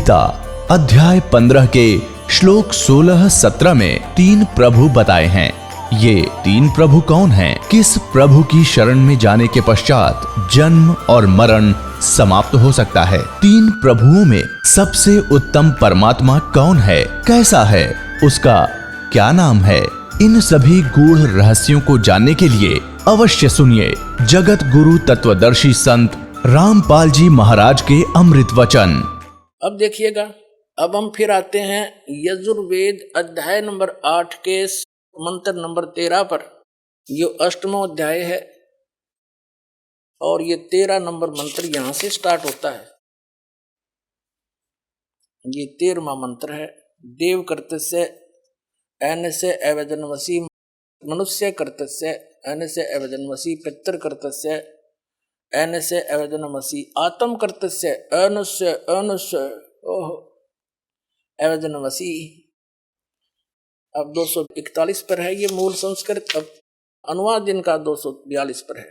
गीता अध्याय 15 के श्लोक 16-17 में 3 प्रभु बताए हैं। ये 3 प्रभु कौन हैं? किस प्रभु की शरण में जाने के पश्चात जन्म और मरण समाप्त हो सकता है? 3 प्रभुओं में सबसे उत्तम परमात्मा कौन है? कैसा है? उसका क्या नाम है? इन सभी गूढ़ रहस्यों को जानने के लिए अवश्य सुनिए जगत गुरु तत्वदर्शी संत रामपाल जी महाराज के अमृत वचन। अब देखिएगा, अब हम फिर आते हैं यजुर्वेद अध्याय नंबर 8 के मंत्र नंबर 13 पर। ये 8वां अध्याय है और ये 13 नंबर मंत्र यहां से स्टार्ट होता है। ये 13वां मंत्र है। देव कर्तस्य एन से अवजनवसी, मनुष्य कर्तस्य एन से अवजनवसी, पितृ कर्तस्य एन से अवजनवसी, आत्म कर्तस्य अनुष्य अनुष्य ओह अवजनवसी। अब 241 पर है ये मूल संस्कृत, अब अनुवाद इनका 242 पर है।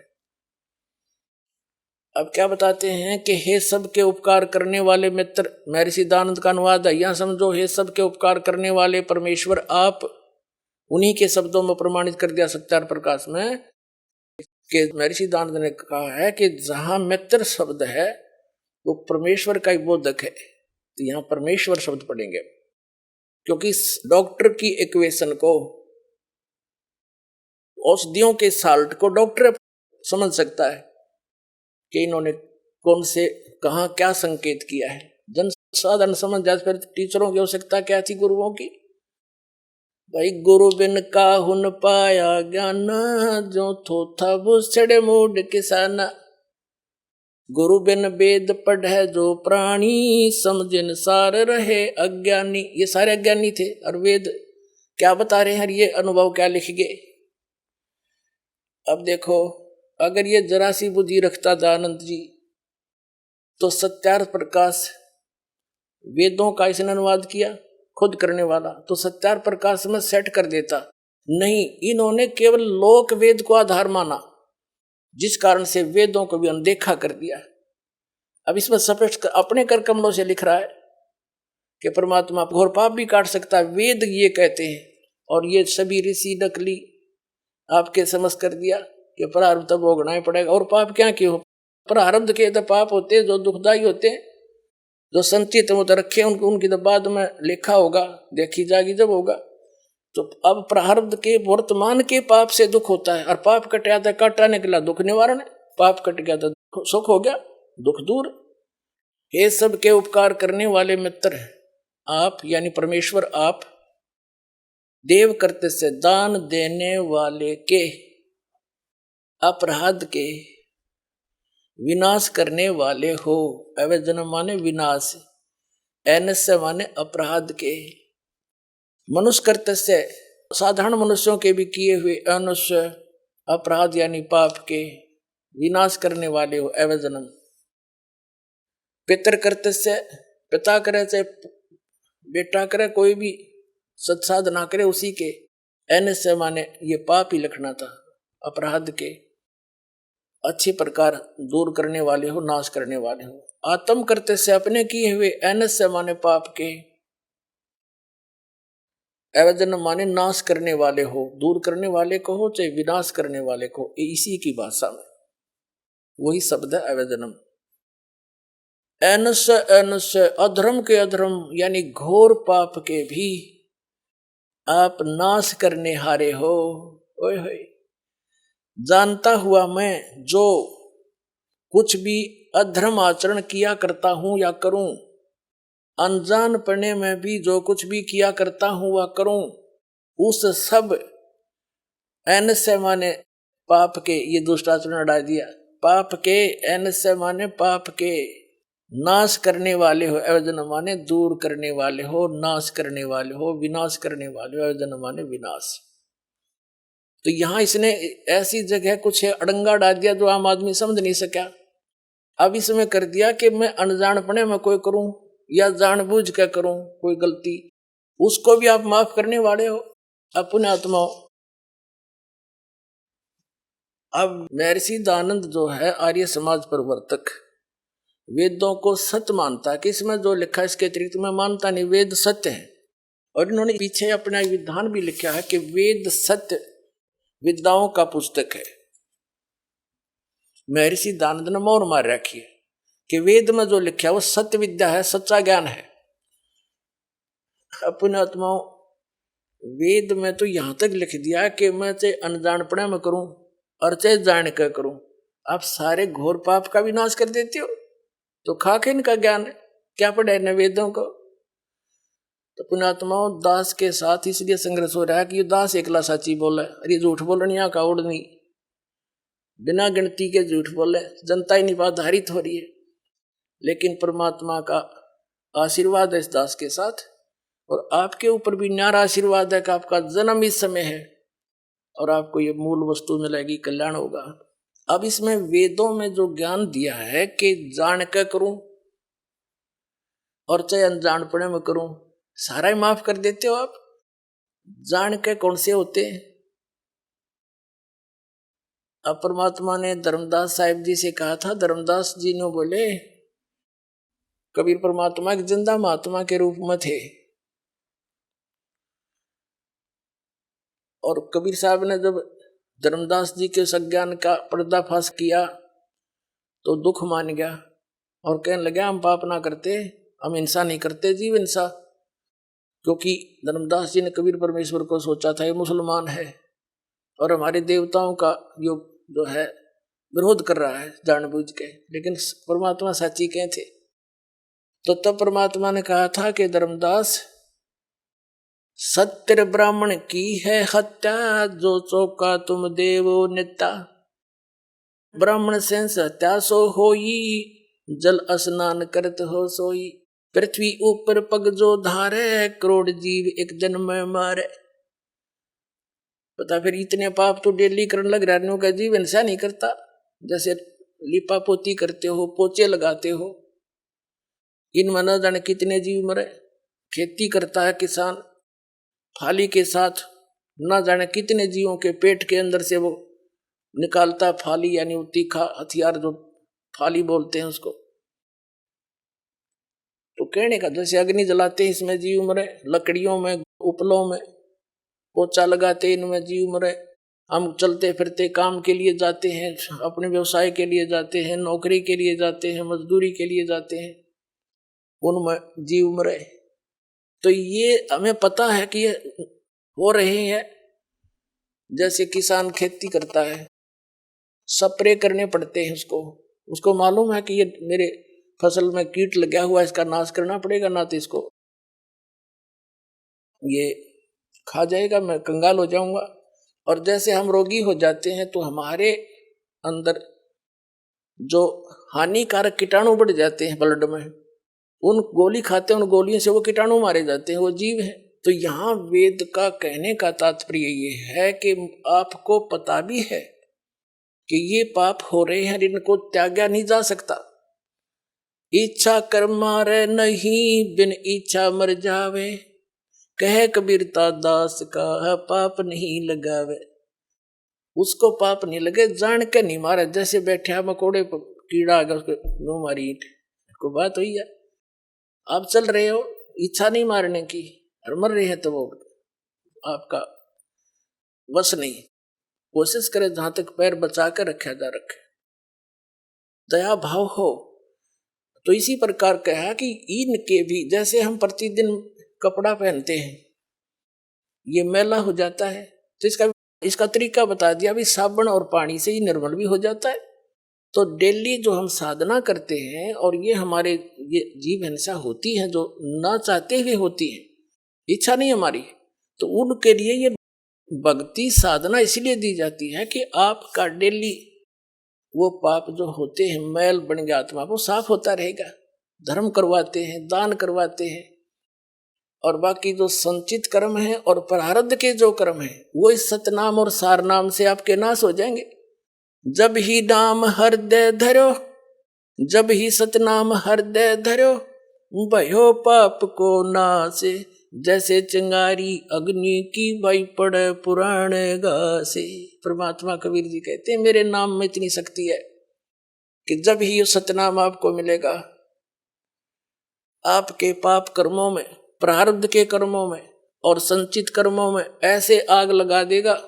अब क्या बताते हैं कि हे सबके उपकार करने वाले मित्र, महर्षि दयानंद का अनुवाद है। यहां समझो, हे सबके उपकार करने वाले परमेश्वर आप, उन्हीं के शब्दों में प्रमाणित कर दिया सत्यार प्रकाश में कि महर्षि दयानंद ने कहा है कि जहां मित्र शब्द है वो परमेश्वर का ही बोधक है, तो यहां परमेश्वर शब्द पढ़ेंगे, क्योंकि डॉक्टर की इक्वेशन को, औषधियों के साल्ट को डॉक्टर समझ सकता है कि इन्होंने कौन से कहां क्या संकेत किया है। जन साधारण समझ जाए, फिर टीचरों की आवश्यकता क्या थी, गुरुओं की? भाई गुरु बिन काहुन पाया ज्ञान, जो थोथा बुछड़े मूड किसाना। गुरु बिन वेद पढ़े जो प्राणी, समझन सार रहे अज्ञानी। ये सारे अज्ञानी थे और वेद क्या बता रहे हैं, ये अनुभव क्या लिख गए। अब देखो, अगर ये जरा सी बुद्धि रखता दयानंद जी तो सत्यार्थ प्रकाश वेदों का इसने अनुवाद किया खुद करने वाला, तो सत्यार्थ प्रकाश में सेट कर देता। नहीं, इन्होंने केवल लोक वेद को आधार माना, जिस कारण से वेदों को भी अनदेखा कर दिया। अब इसमें स्पष्ट अपने कर कमलों से लिख रहा है कि परमात्मा घोर पाप भी काट सकता है, वेद ये कहते हैं। और ये सभी ऋषि नकली आपके समझ कर दिया कि प्रारब्ध तो भोगना ही पड़ेगा। और पाप क्या क्यों? प्रारब्ध के तो पाप होते हैं जो दुखदायी होते हैं, जो संचित मुझ रखे उनकी तो बाद में लिखा होगा, देखी जाएगी जब होगा। तो अब प्रारब्ध के वर्तमान के पाप से दुख होता है, और पाप कट गया था, काटा निकला दुख निवारण है। पाप कट गया तो सुख हो गया, दुख दूर। हे सबके उपकार करने वाले मित्र आप, यानी परमेश्वर आप, देव करते से दान देने वाले के, अपराध के विनाश करने वाले हो। अवजन माने विनाश, एनस्य माने अपराध के, मनुष्य कर्तव्य से साधारण मनुष्यों के भी किए हुए अनुष्य अपराध यानी पाप के विनाश करने वाले हो। अवजनम पितृ कर्तव्य से, पिता करे से बेटा करे, कोई भी सत्साधना करे उसी के। एनस्य माने ये पाप ही लिखना था, अपराध के अच्छी प्रकार दूर करने वाले हो, नाश करने वाले हो। आत्म करते से अपने किए हुए, एनस्य माने पाप के, अवजन माने नाश करने वाले हो, दूर करने वाले को हो चाहे विनाश करने वाले को, इसी की भाषा में वही शब्द है अवजनम। एनस्य एनस्य अधर्म के अधर्म यानी घोर पाप के भी आप नाश करने हारे हो। ओए होए, जानता हुआ मैं जो कुछ भी अधर्म आचरण किया करता हूं या करूं, अनजान पढ़ने में भी जो कुछ भी किया करता हूं वह करूं, उस सब एन से माने पाप के, ये दुष्टाचरण हटा दिया, पाप के, एन से माने पाप के नाश करने वाले हो। अवजन माने दूर करने वाले हो, नाश करने वाले हो, विनाश करने वाले हो। अवजन माने विनाश। तो यहां इसने ऐसी जगह कुछ अड़ंगा डाल दिया जो आम आदमी समझ नहीं सका। अब इसमें कर दिया कि मैं अनजानपने में कोई करूं या जानबूझ कर करूं कोई गलती, उसको भी आप माफ करने वाले हो, अपने आत्मा हो। अब महर्षि दयानंद जो है आर्य समाज प्रवर्तक, वेदों को सत्य मानता है कि इसमें जो लिखा है इसके अतिरिक्त मैं मानता नहीं, वेद सत्य है। और इन्होंने पीछे अपना विधान भी लिखा है कि वेद सत्य विद्याओं का पुस्तक है। महर्षि दानंद ने मोहर मार रखी है कि वेद में जो लिखा है वो सत्य विद्या है, सच्चा ज्ञान है। अपने आत्माओं, वेद में तो यहां तक लिख दिया कि मैं चाहे अनजानपणे में करूं और चाहे जान कर करूं, आप सारे घोर पाप का विनाश कर देते हो। तो खाके इनका ज्ञान है, क्या पढ़े न वेदों को। तो पुण्यात्माओं, दास के साथ इसलिए संघर्ष हो रहा है कि ये दास एकला सच्ची बोले और ये झूठ बोलने यहाँ का उड़ नहीं, बिना गिनती के झूठ बोले, जनता ही निराधारित हो रही है। लेकिन परमात्मा का आशीर्वाद है इस दास के साथ, और आपके ऊपर भी न्यारा आशीर्वाद है कि आपका जन्म इस समय है और आपको ये मूल वस्तु मिलेगी, कल्याण होगा। अब इसमें वेदों में जो ज्ञान दिया है कि जान कर करूं और चाहे अनजानपणे में करूं, सारा ही माफ कर देते हो आप। जान के कौन से होते हैं? अब परमात्मा ने धर्मदास साहिब जी से कहा था, धर्मदास जी ने बोले कबीर परमात्मा एक जिंदा महात्मा के रूप में थे, और कबीर साहब ने जब धर्मदास जी के सज्ञान का पर्दाफाश किया तो दुख मान गया और कहने लगा हम पाप ना करते, हम हिंसा नहीं करते, जीव हिंसा। क्योंकि धर्मदास जी ने कबीर परमेश्वर को सोचा था ये मुसलमान है और हमारे देवताओं का जो है विरोध कर रहा है जानबूझ के, लेकिन परमात्मा साची कहे थे। तो तब परमात्मा ने कहा था कि धर्मदास, सत्य ब्राह्मण की है हत्या, जो चौका तुम देवो नित्या। ब्राह्मण से हत्या सो होई, जल स्नान करत हो सोई। पृथ्वी ऊपर पग जो धारे, करोड़ जीव एक दिन में मारे। पता फिर इतने पाप तो डेली करने लग रहा का जीव हिंसा नहीं करता। जैसे लिपा पोती करते हो, पोचे लगाते हो, इनमें न जाने कितने जीव मरे। खेती करता है किसान, फाली के साथ न जाने कितने जीवों के पेट के अंदर से वो निकालता फाली, यानी वो तीखा हथियार जो फाली बोलते हैं उसको। तो कहने का जैसे अग्नि जलाते इसमें जीव मरे, लकड़ियों में, उपलों में पोचा लगाते इनमें जीव मरे। हम चलते फिरते काम के लिए जाते हैं, अपने व्यवसाय के लिए जाते हैं, नौकरी के लिए जाते हैं, मजदूरी के लिए जाते हैं, उनमें जीव मरे। तो ये हमें पता है कि ये हो रहे हैं। जैसे किसान खेती करता है, स्प्रे करने पड़ते हैं उसको मालूम है कि ये मेरे फसल में कीट लगा हुआ, इसका नाश करना पड़ेगा, ना तो इसको ये खा जाएगा, मैं कंगाल हो जाऊंगा। और जैसे हम रोगी हो जाते हैं तो हमारे अंदर जो हानिकारक कीटाणु बढ़ जाते हैं ब्लड में, उन गोली खाते हैं, उन गोलियों से वो कीटाणु मारे जाते हैं, वो जीव है। तो यहाँ वेद का कहने का तात्पर्य ये है कि आपको पता भी है कि ये पाप हो रहे हैं, इनको त्यागा नहीं जा सकता। इच्छा कर मारे नहीं, बिन इच्छा मर जावे। कहे कबीरता दास का पाप नहीं लगावे। उसको पाप नहीं लगे, जान के नहीं मारे। जैसे बैठे मकोड़े पर कीड़ा आ गया, उसको नो मारी ईंट, को बात हुई है। आप चल रहे हो, इच्छा नहीं मारने की और मर रहे हैं, तो वो आपका वश नहीं। कोशिश करे जहां तक पैर बचा कर रखा जा रखे, दया भाव हो। तो इसी प्रकार कहा कि इनके भी, जैसे हम प्रतिदिन कपड़ा पहनते हैं, ये मैला हो जाता है, तो इसका तरीका बता दिया, अभी साबुन और पानी से ही निर्मल भी हो जाता है। तो डेली जो हम साधना करते हैं, और ये हमारे ये जीव हिंसा होती है जो ना चाहते हुए होती है, इच्छा नहीं हमारी, तो उनके लिए ये भक्ति साधना इसलिए दी जाती है कि आपका डेली वो पाप जो होते हैं, मैल बन गया आत्मा, वो साफ होता रहेगा। धर्म करवाते हैं, दान करवाते हैं, और बाकी जो संचित कर्म है और प्रारब्ध के जो कर्म है, वो इस सतनाम और सार नाम से आपके नाश हो जाएंगे। जब ही नाम हृदय धरो, जब ही सतनाम हृदय धरो, भयो पाप को नासे। जैसे चिंगारी अग्नि की भाई पड़े पुराण गासे। परमात्मा कबीर जी कहते हैं मेरे नाम में इतनी शक्ति है कि जब ही ये सतनाम आपको मिलेगा, आपके पाप कर्मों में, प्रारब्ध के कर्मों में और संचित कर्मों में ऐसे आग लगा देगा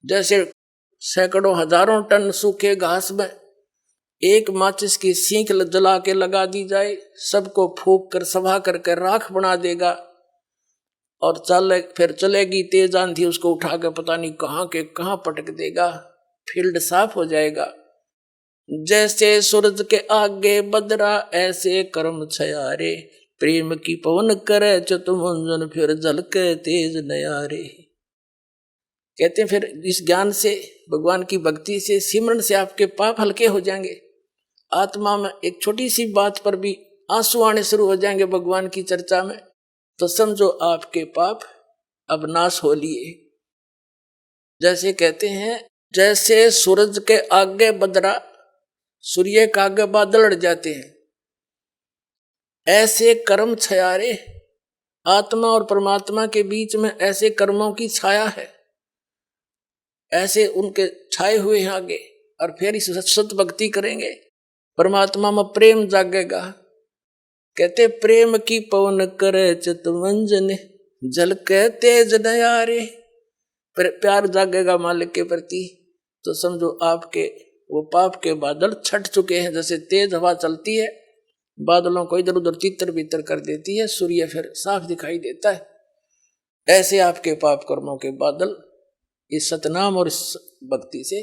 जैसे सैकड़ों हजारों टन सूखे घास में एक माचिस की सींख जला के लगा दी जाए, सबको फूंक कर सभा करके राख बना देगा। और फिर चलेगी तेज आंधी, उसको उठा के पता नहीं कहाँ के कहाँ पटक देगा, फील्ड साफ हो जाएगा। जैसे सूरज के आगे बदरा ऐसे कर्म छयारे, प्रेम की पवन करे चतुमंजन फिर झलके तेज नयारे। कहते हैं फिर इस ज्ञान से, भगवान की भक्ति से, सिमरन से आपके पाप हल्के हो जाएंगे। आत्मा में एक छोटी सी बात पर भी आंसू आने शुरू हो जाएंगे भगवान की चर्चा में, तो समझो आपके पाप अब नाश हो लिए। जैसे कहते हैं, जैसे सूरज के आगे बदरा, सूर्य के आगे बादल अड़ जाते हैं, ऐसे कर्म छयारे, आत्मा और परमात्मा के बीच में ऐसे कर्मों की छाया है, ऐसे उनके छाए हुए हैं आगे। और फिर इस सत भक्ति करेंगे, परमात्मा में प्रेम जागेगा। कहते प्रेम की पवन करे चितमंजन झलके तेज नयारे, प्यार जागेगा मालिक के प्रति, तो समझो आपके वो पाप के बादल छट चुके हैं। जैसे तेज हवा चलती है, बादलों को इधर उधर तितर बितर कर देती है, सूर्य फिर साफ दिखाई देता है, ऐसे आपके पाप कर्मों के बादल इस सतनाम और इस भक्ति से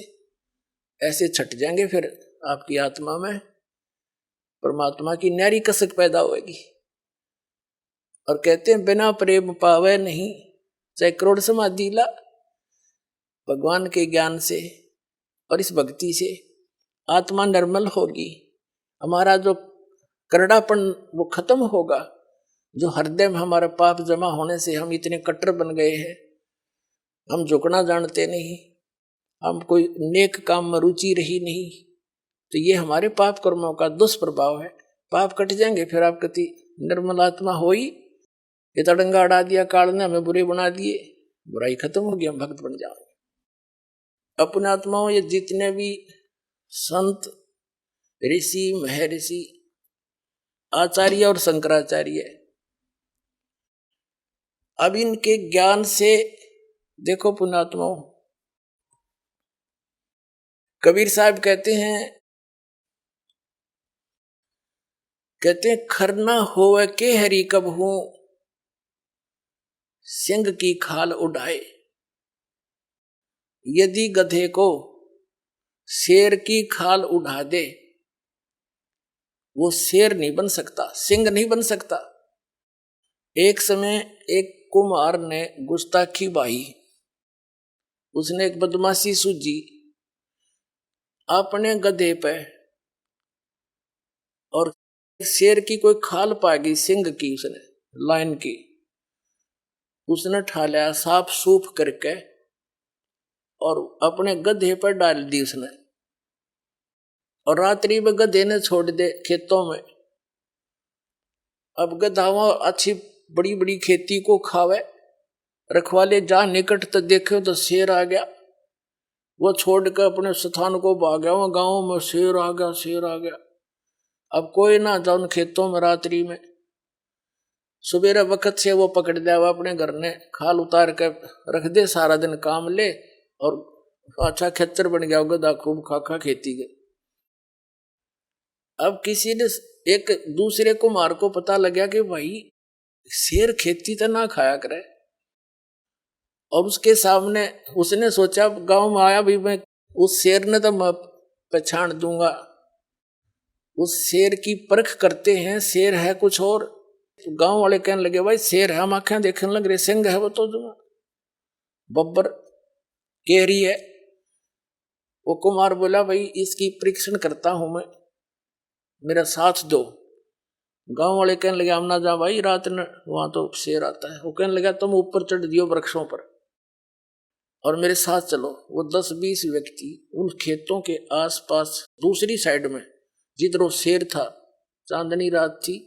ऐसे छट जाएंगे। फिर आपकी आत्मा में परमात्मा की न्यारी कसक पैदा होगी। और कहते हैं बिना प्रेम पावे नहीं, चाहे करोड़ समाधि ला। भगवान के ज्ञान से और इस भक्ति से आत्मा निर्मल होगी, हमारा जो करड़ापन वो खत्म होगा, जो हृदय में हमारा पाप जमा होने से हम इतने कट्टर बन गए हैं, हम झुकना जानते नहीं, हम कोई नेक काम में रुचि रही नहीं, तो ये हमारे पाप कर्मों का दुष्प्रभाव है। पाप कट जाएंगे, फिर आप कति निर्मल आत्मा हो ही। ये तड़ंगा अड़ा दिया काल ने, हमें बुरे बना दिए, बुराई खत्म होगी, हम भक्त बन जाएंगे। अपने आत्माओं, ये जितने भी संत, ऋषि, महर्षि, आचार्य और शंकराचार्य, अब इनके ज्ञान से देखो पुण्यात्माओं, कबीर साहब कहते हैं खरना होवे के हरि कब हूं, सिंह की खाल उड़ाए। यदि गधे को शेर की खाल उड़ा दे, वो शेर नहीं बन सकता, सिंह नहीं बन सकता। एक समय एक कुम्हार ने गुस्ताखी बाही, उसने एक बदमाशी सूझी, अपने गधे पे और शेर की कोई खाल पा गई, सिंह की, उसने लाइन की, उसने ठा लिया साफ सूफ करके और अपने गधे पर डाल दी उसने, और रात्रि में गधे ने छोड़ दे खेतों में। अब गधावा अच्छी बड़ी बड़ी खेती को खावे, रखवाले जा निकट तो देखे तो शेर आ गया, वो छोड़कर अपने स्थान को भाग गया, वहां गांव में शेर आ गया, शेर आ गया। अब कोई ना जाओ उन खेतों में रात्रि में, सुबेरे वक्त से वो पकड़ दिया, वो अपने घर ने खाल उतार कर रख दे, सारा दिन काम ले और अच्छा खेतर बन गया, गधा खूब खा खा खेती के। अब किसी ने एक दूसरे कुम्हार को पता लगा कि भाई शेर खेती तो ना खाया करे, और उसके सामने उसने सोचा, गांव में आया भी मैं उस शेर ने तो मैं पहचान दूंगा, उस शेर की परख करते हैं, शेर है कुछ और। तो गांव वाले कहने लगे भाई शेर है, हम आंखें देखने लग रहे, सिंह है वो तो जो बब्बर कह रही है। वो कुमार बोला भाई इसकी परीक्षण करता हूं मैं, मेरा साथ दो। गांव वाले कहने लगे हम ना जा भाई, रात में वहां तो शेर आता है। वो कहने लगा तुम ऊपर चढ़ दियो वृक्षों पर और मेरे साथ चलो। वो 10-20 व्यक्ति उन खेतों के आसपास दूसरी साइड में, जिधर वो शेर था, चांदनी रात थी,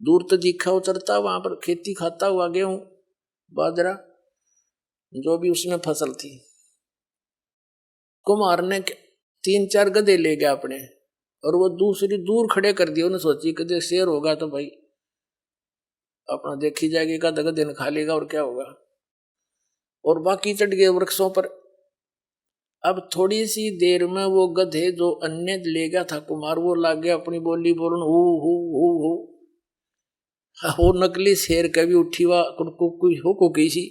दूर तो दिखा वो चरता, वहां पर खेती खाता हुआ, गेहूं बाजरा जो भी उसमें फसल थी। कुम्हार ने 3-4 गधे ले गया अपने, और वो दूसरी दूर खड़े कर दिए। उन्हें सोची कि शेर होगा तो भाई अपना देखी जाएगी, का गधे ने खा लेगा और क्या होगा। और बाकी चढ़ गए वृक्षों पर। अब थोड़ी सी देर में वो गधे जो अन्य ले गया था कुमार, वो लाग गया अपनी बोली बोलन, हु। वो नकली शेर कभी उठी हुआ कुकी सी,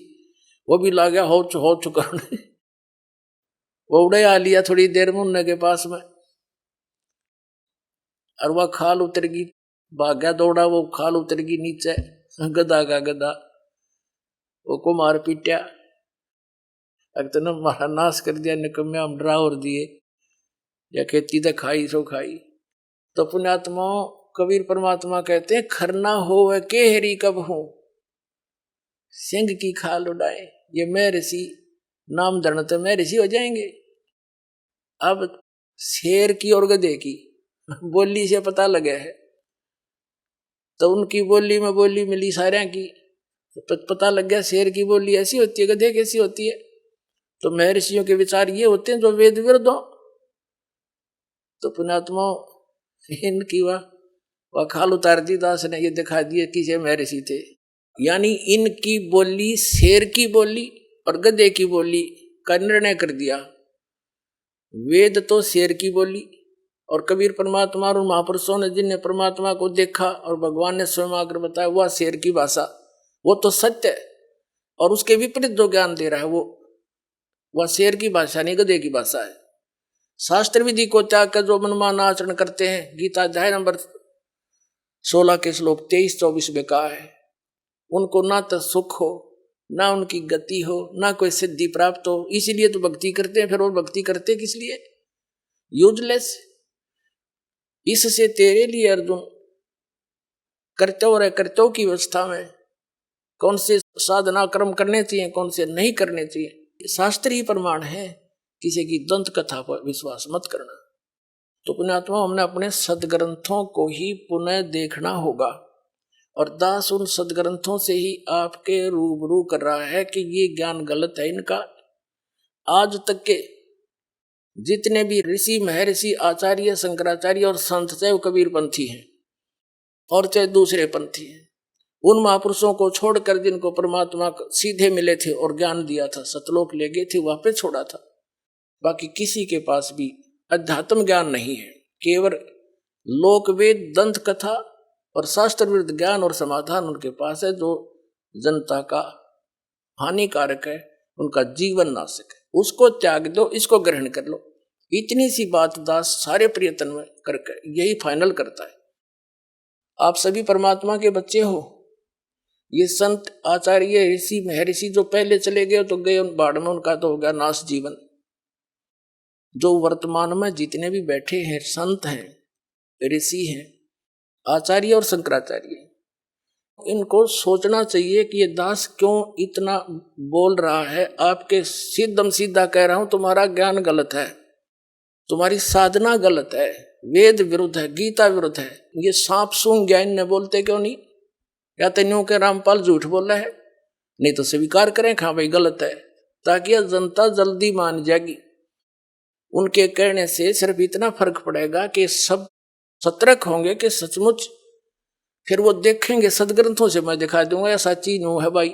वो भी ला गया हो करने। वो उड़े आ लिया थोड़ी देर में उन्ने के पास में, और वह खाल उतर गई, भाग्या दौड़ा, वो खाल उतर गई नीचे, गधा का गधा, वो को मार पीटा, अगर मारा नाश कर दिया, निकम्मे हम डरा और दिए, या खेती तो खाई सो खाई। तो पुण्यात्मा कबीर परमात्मा कहते हैं, खरना हो वह के हेरी कब हो, सिंह की खाल उड़ाए। ये मैं ऋषि नाम धरण तो मैं ऋषि हो जाएंगे। अब शेर की और गधे की बोली से पता लगे है, तो उनकी बोली में बोली मिली सारे की, तो पता लग गया शेर की बोली ऐसी होती है, गधे कैसी होती है। तो महर्षियों के विचार ये होते हैं जो वेद विरुद्ध हो। तो पुण्यात्मा इनकी वह खाल उतार दी दास ने, ये दिखा दिए कि ये महर्षि थे। यानी इनकी बोली शेर की बोली और गधे की बोली का निर्णय कर दिया। वेद तो शेर की बोली, और कबीर परमात्मा और महापुरुषों ने जिनने परमात्मा को देखा और भगवान ने स्वयं आकर बताया, वह शेर की भाषा, वो तो सत्य है। और उसके विपरीत जो ज्ञान दे रहा है वह शेर की भाषा नहीं, गधे की भाषा है। शास्त्र विधि को त्याग कर जो मनमान आचरण करते हैं, गीता अध्याय नंबर 16 के श्लोक 23-24 में कहा है, उनको ना तो सुख हो, ना उनकी गति हो, ना कोई सिद्धि प्राप्त हो। इसीलिए तो भक्ति करते हैं। फिर वो भक्ति करते किस लिए? यूजलेस। इससे तेरे लिए अर्जुन कर्तव्य और अकर्तव्य की व्यवस्था में कौन से साधना कर्म करने चाहिए, कौन से नहीं करने चाहिए, शास्त्रीय प्रमाण है। किसी की दंत कथा पर विश्वास मत करना। तो पुण्यात्मा हमने अपने सदग्रंथों को ही पुनः देखना होगा, और दास उन सदग्रंथों से ही आपके रूबरू कर रहा है कि ये ज्ञान गलत है इनका। आज तक के जितने भी ऋषि महर्षि आचार्य शंकराचार्य और संत, चाहे वो कबीर पंथी हैं और चाहे दूसरे पंथी हैं, उन महापुरुषों को छोड़कर जिनको परमात्मा सीधे मिले थे और ज्ञान दिया था, सतलोक ले गए थे, वहां पे छोड़ा था। बाकी किसी के पास भी अध्यात्म ज्ञान नहीं है। केवल लोकवेद, दंत कथा और शास्त्र विरुद्ध ज्ञान और समाधान उनके पास है, जो जनता का हानिकारक है, उनका जीवन नाशक है। उसको त्याग दो, इसको ग्रहण कर लो। इतनी सी बात दास सारे प्रयत्न में करके यही फाइनल करता है। आप सभी परमात्मा के बच्चे हो। ये संत आचार्य ऋषि महर्षि जो पहले चले गए तो गए बाढ़ में, उनका तो हो गया नाश जीवन। जो वर्तमान में जितने भी बैठे हैं संत हैं, ऋषि हैं, आचार्य और शंकराचार्य, इनको सोचना चाहिए कि ये दास क्यों इतना बोल रहा है। आपके सीधम सीधा कह रहा हूं, तुम्हारा ज्ञान गलत है, तुम्हारी साधना गलत है, वेद विरुद्ध है, गीता विरुद्ध है। ये सांप सूंघ ज्ञान ने बोलते क्यों नहीं? या तेन्यों के रामपाल झूठ बोल रहा है? नहीं तो स्वीकार करें, हाँ भाई गलत है, ताकि यह जनता जल्दी मान जाएगी। उनके कहने से सिर्फ इतना फर्क पड़ेगा कि सब सतर्क होंगे कि सचमुच, फिर वो देखेंगे सदग्रंथों से मैं दिखा दूंगा या सच्ची नो है भाई,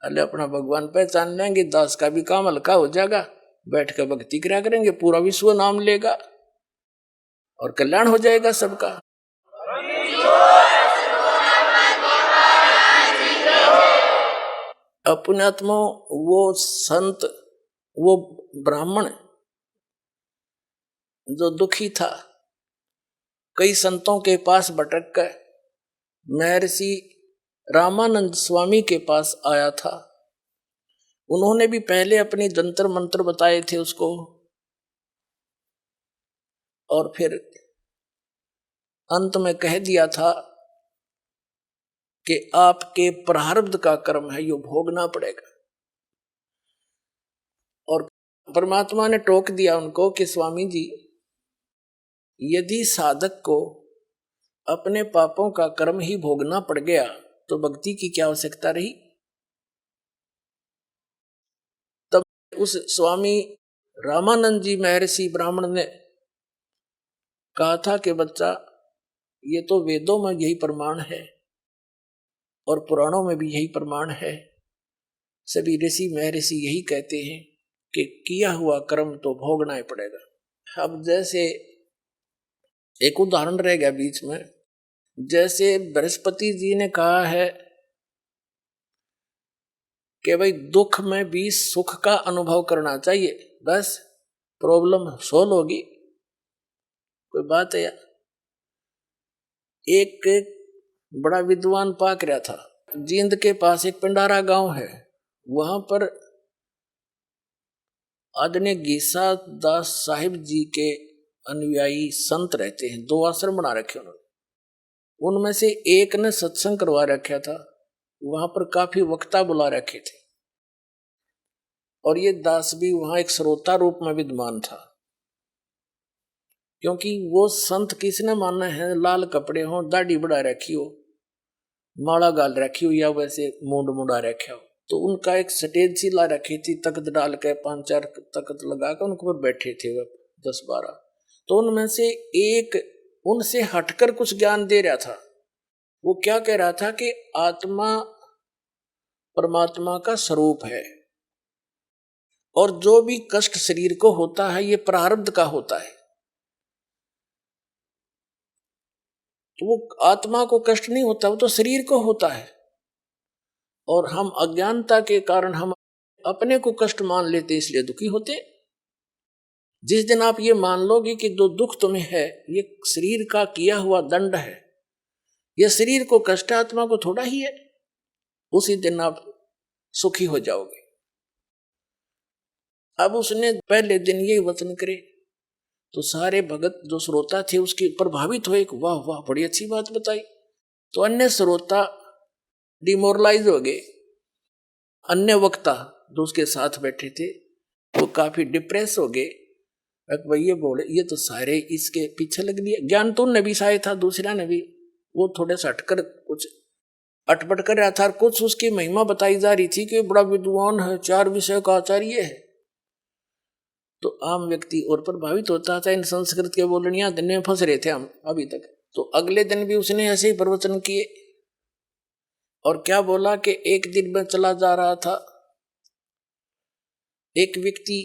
अल्ले अपना भगवान पहचान लेंगे। दास का भी काम हल्का हो जाएगा, बैठ कर भक्ति करा करेंगे, पूरा विश्व नाम लेगा और कल्याण हो जाएगा सबका। अपनात्मा वो संत, वो ब्राह्मण जो दुखी था, कई संतों के पास भटक कर महर्षि रामानंद स्वामी के पास आया था। उन्होंने भी पहले अपनी जंतर मंत्र बताए थे उसको, और फिर अंत में कह दिया था कि आपके प्रारब्ध का कर्म है, यो भोगना पड़ेगा। और परमात्मा ने टोक दिया उनको कि स्वामी जी, यदि साधक को अपने पापों का कर्म ही भोगना पड़ गया तो भक्ति की क्या आवश्यकता रही। तब उस स्वामी रामानंद जी महर्षि ब्राह्मण ने कहा था कि बच्चा, ये तो वेदों में यही प्रमाण है और पुराणों में भी यही प्रमाण है, सभी ऋषि महर्षि यही कहते हैं कि किया हुआ कर्म तो भोगना ही पड़ेगा। अब जैसे एक उदाहरण रह गया बीच में, जैसे बृहस्पति जी ने कहा है कि भाई दुख में भी सुख का अनुभव करना चाहिए, बस प्रॉब्लम सोल्व होगी। कोई बात है यार। एक बड़ा विद्वान पाक रहा था, जींद के पास एक पिंडारा गांव है, वहां पर आदरणीय गीसा दास साहिब जी के अनुयायी संत रहते हैं। 2 आश्रम बना रखे उन्होंने, उनमें से एक ने सत्संग करवा रखा था, वहां पर काफी वक्ता बुला रखे थे और ये दास भी वहां एक श्रोता रूप में विद्वान था। क्योंकि वो संत किसने माना है, लाल कपड़े हो, दाढ़ी बढ़ा रखी हो, माला गाल रखी हो या वैसे मूंड मुड़ा रखा हो, तो उनका एक स्टेज सी ला रखी थी, तख्त डाल के 5-4 तख्त लगा कर उनके ऊपर बैठे थे वो 10-12। तो उनमें से एक उनसे हटकर कुछ ज्ञान दे रहा था। वो क्या कह रहा था कि आत्मा परमात्मा का स्वरूप है और जो भी कष्ट शरीर को होता है ये प्रारब्ध का होता है। तो वो आत्मा को कष्ट नहीं होता, वो तो शरीर को होता है और हम अज्ञानता के कारण हम अपने को कष्ट मान लेते, इसलिए दुखी होते। जिस दिन आप ये मान लोगे कि जो दुख तुम्हें है ये शरीर का किया हुआ दंड है, ये शरीर को कष्ट आत्मा को थोड़ा ही है, उसी दिन आप सुखी हो जाओगे। अब उसने पहले दिन ये वचन करे तो सारे भगत जो श्रोता थे उसके प्रभावित हुए, वाह वाह बड़ी अच्छी बात बताई। तो अन्य श्रोता डिमोरलाइज हो गए, अन्य वक्ता जो उसके साथ बैठे थे वो काफी डिप्रेस हो गए। भाई ये बोले ये तो सारे इसके पीछे लग लिए, ज्ञान तो उनने भी शायद था, दूसरा ने भी, वो थोड़े से हटकर कुछ अटपट कर रहा था, कुछ उसकी महिमा बताई जा रही थी कि बड़ा विद्वान है, 4 विषय का आचार्य है। तो आम व्यक्ति और प्रभावित होता था, इन संस्कृत के बोलनिया दिन में फंस रहे थे हम अभी तक। तो अगले दिन भी उसने ऐसे ही प्रवचन किए और क्या बोला कि एक दिन में चला जा रहा था, एक व्यक्ति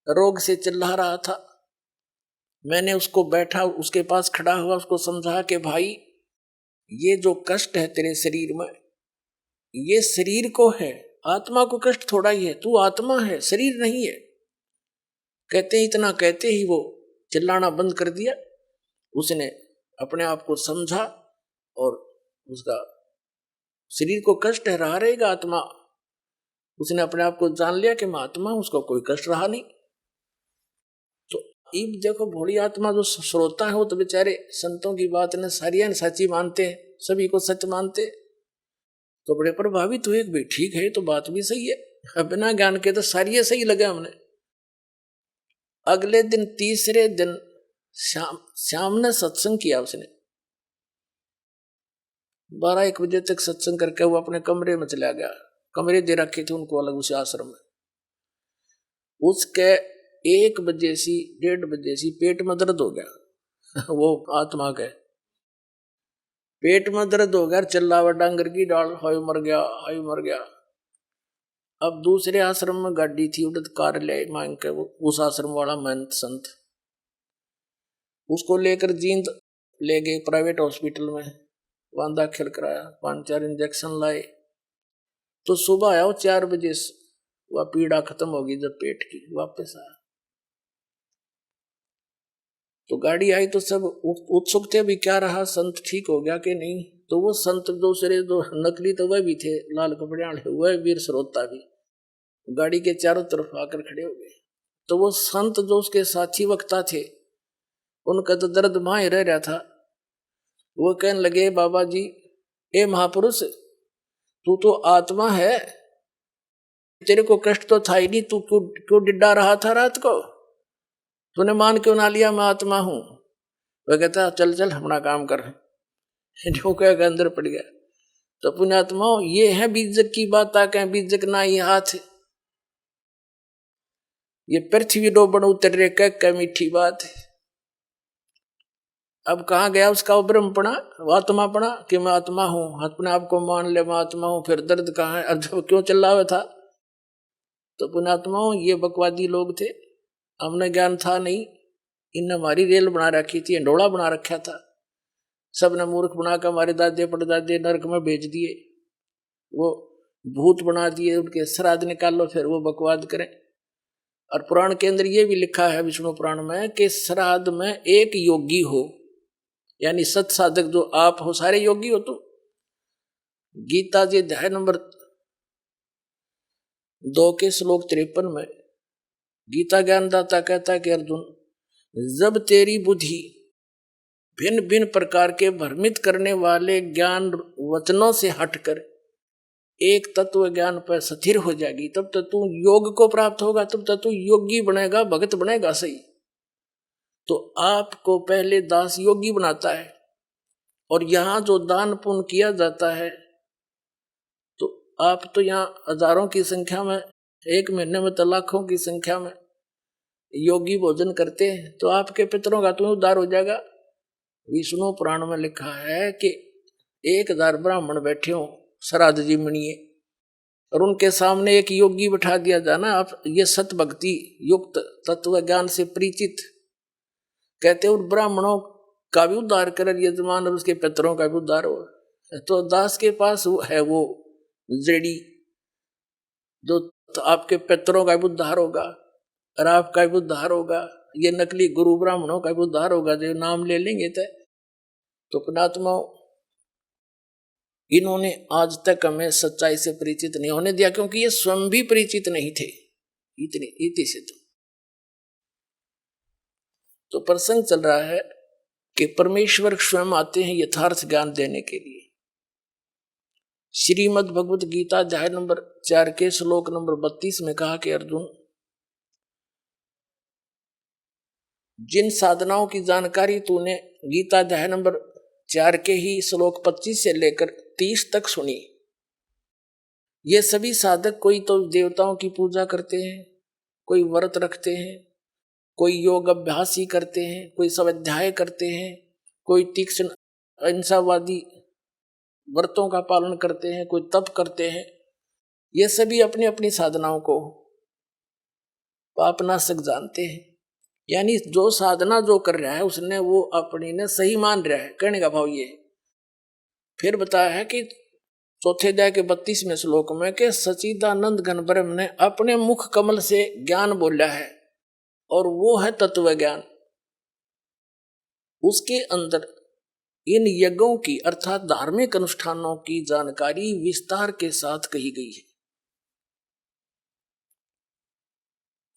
रोग से चिल्ला रहा था, मैंने उसको बैठा उसके पास खड़ा हुआ उसको समझा कि भाई ये जो कष्ट है तेरे शरीर में ये शरीर को है, आत्मा को कष्ट थोड़ा ही है, तू आत्मा है शरीर नहीं है। कहते इतना कहते ही वो चिल्लाना बंद कर दिया, उसने अपने आप को समझा और उसका शरीर को कष्ट है रहा रहेगा आत्मा, उसने अपने आप को जान लिया कि मैं आत्मा, उसको कोई कष्ट रहा नहीं। तो अब देखो भोली आत्मा जो श्रोता है वो तो बेचारे संतों की बात ने सारी सच्ची मानते हैं, सभी को सच मानते, तो बड़े प्रभावित हुए भाई ठीक है तो बात भी सही है, बिना ज्ञान के तो सारी सही लगे हमने। अगले दिन तीसरे दिन शाम ने सत्संग किया, उसने 12-1 बजे तक सत्संग करके वो अपने कमरे में चला गया। कमरे दे रखे थे उनको अलग उस आश्रम में। उसके 1 बजे से 1:30 बजे से पेट में दर्द हो गया वो आत्मा के पेट में दर्द हो गया, चिल्लावा डांगर की डाल, हाय मर गया हाय मर गया। अब दूसरे आश्रम में गाड़ी थी, उड़द कार ले मांग के वो उस आश्रम वाला महंत संत उसको लेकर जींद ले गए प्राइवेट हॉस्पिटल में, वहां दाखिल कराया, 5-4 इंजेक्शन लाए। तो सुबह आया 4 बजे, वह पीड़ा खत्म होगी जब पेट की, वापस आया तो गाड़ी आई तो सब उत्सुक थे भी क्या रहा, संत ठीक हो गया कि नहीं। तो वो संत दूसरे जो नकली तो वह भी थे, लाल कपड़े वाले, वह वीर श्रोता भी गाड़ी के चारों तरफ आकर खड़े हो गए। तो वो संत जो उसके साथी वक्ता थे उनका तो दर्द मां रह रहा था। वो कहने लगे बाबा जी, ए महापुरुष तू तो आत्मा है, तेरे को कष्ट तो था ही नहीं, तू क्यों डिड्डा रहा था रात को, तूने मान क्यों ना लिया मैं आत्मा हूं। वह कहता चल चल अपना काम कर, जो कह अंदर पड़ गया। तो पुण्यात्मा ये है बीजक की बात, आके बीजक ना ये हाथ, ये पृथ्वी डोबण उतर रे कह मीठी बात है। अब कहाँ गया उसका वो ब्रह्मपणा, वो आत्मापणा कि मैं आत्मा हूं, अपने आप को मान ले मैं आत्मा हूं। फिर दर्द कहाँ है, जब क्यों चिल्ला हुआ था तो पुण्यात्मा हूं। ये बकवादी लोग थे, हमने ज्ञान था नहीं, इनने हमारी रेल बना रखी थी, अंडोला बना रखा था, सबने मूर्ख बनाकर हमारे दादे परदादे नरक में भेज दिए, वो भूत बना दिए, उनके श्राद्ध निकालो फिर वो बकवाद करें। और पुराण के अंदर ये भी लिखा है विष्णु पुराण में कि श्राद्ध में एक योगी हो, यानी सत साधक जो आप हो, सारे योगी हो तुम। गीता जी अध्याय नंबर 2 के श्लोक 53 में गीता ज्ञानदाता कहता है कि अर्जुन, जब तेरी बुद्धि भिन्न भिन्न प्रकार के भ्रमित करने वाले ज्ञान वचनों से हटकर एक तत्व ज्ञान पर स्थिर हो जाएगी, तब तक तू योग को प्राप्त होगा, तब तक तू योगी बनेगा, भगत बनेगा। सही तो आपको पहले दास योगी बनाता है, और यहां जो दान पुण्य किया जाता है तो आप तो यहाँ हजारों की संख्या में, एक महीने में तो लाखों की संख्या में योगी भोजन करते हैं, तो आपके पितरों का तुम्हें उद्धार हो जाएगा। विष्णु पुराण में लिखा है कि 1000 ब्राह्मण बैठे हो श्राद्ध जी मणिए, और उनके सामने एक योगी बैठा दिया जाना, आप ये सत भक्ति युक्त तत्व ज्ञान से परिचित, कहते उन ब्राह्मणों का भी उद्धार कर यजमान और उसके पितरों का भी उद्धार हो। तो दास के पास है वो जेडी जो तो आपके पितरों का भी उद्धार होगा और आपका भी उद्धार होगा। ये नकली गुरु ब्राह्मणों का भी उद्धार होगा जो नाम ले लेंगे। तो पुणात्मा इन्होंने आज तक हमें सच्चाई से परिचित नहीं होने दिया, क्योंकि ये स्वयं भी परिचित नहीं थे इतनी से। तो प्रसंग चल रहा है कि परमेश्वर स्वयं आते हैं यथार्थ ज्ञान देने के लिए। श्रीमद् भगवत गीता अध्याय नंबर 4 के श्लोक नंबर 32 में कहा कि अर्जुन, जिन साधनाओं की जानकारी तूने गीता अध्याय नंबर 4 के ही श्लोक 25 से लेकर 30 तक सुनी, ये सभी साधक कोई तो देवताओं की पूजा करते हैं, कोई व्रत रखते हैं, कोई योग अभ्यास ही करते हैं, कोई स्वाध्याय करते हैं, कोई तीक्ष्ण अहिंसावादी व्रतों का पालन करते हैं, कोई तप करते हैं। ये सभी अपनी अपनी साधनाओं को पापनाशक जानते हैं, यानी जो साधना जो कर रहा है उसने वो अपनी ने सही मान रहा है, कहने का भाव ये। फिर बताया है कि चौथे अध्याय के 32वें श्लोक में कि सच्चिदानंद घन ब्रह्म ने अपने मुख कमल से ज्ञान बोला है, और वो है तत्व ज्ञान। उसके अंदर इन यज्ञों की अर्थात धार्मिक अनुष्ठानों की जानकारी विस्तार के साथ कही गई है,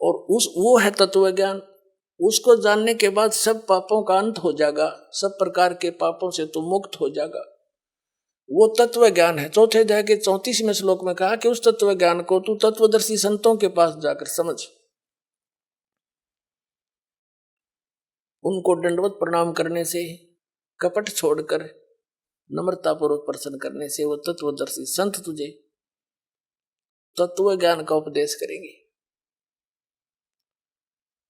और वो है तत्व ज्ञान। उसको जानने के बाद सब पापों का अंत हो जाएगा, सब प्रकार के पापों से तो मुक्त हो जाएगा। वो तत्व ज्ञान है। चौथे अध्याय के 34वें श्लोक में कहा कि उस तत्व ज्ञान को तू तत्वदर्शी संतों के पास जाकर समझ, उनको दंडवत प्रणाम करने से, कपट छोड़कर नम्रतापूर्वक प्रसन्न करने से वो तत्वदर्शी संत तुझे तत्व ज्ञान का उपदेश करेंगे।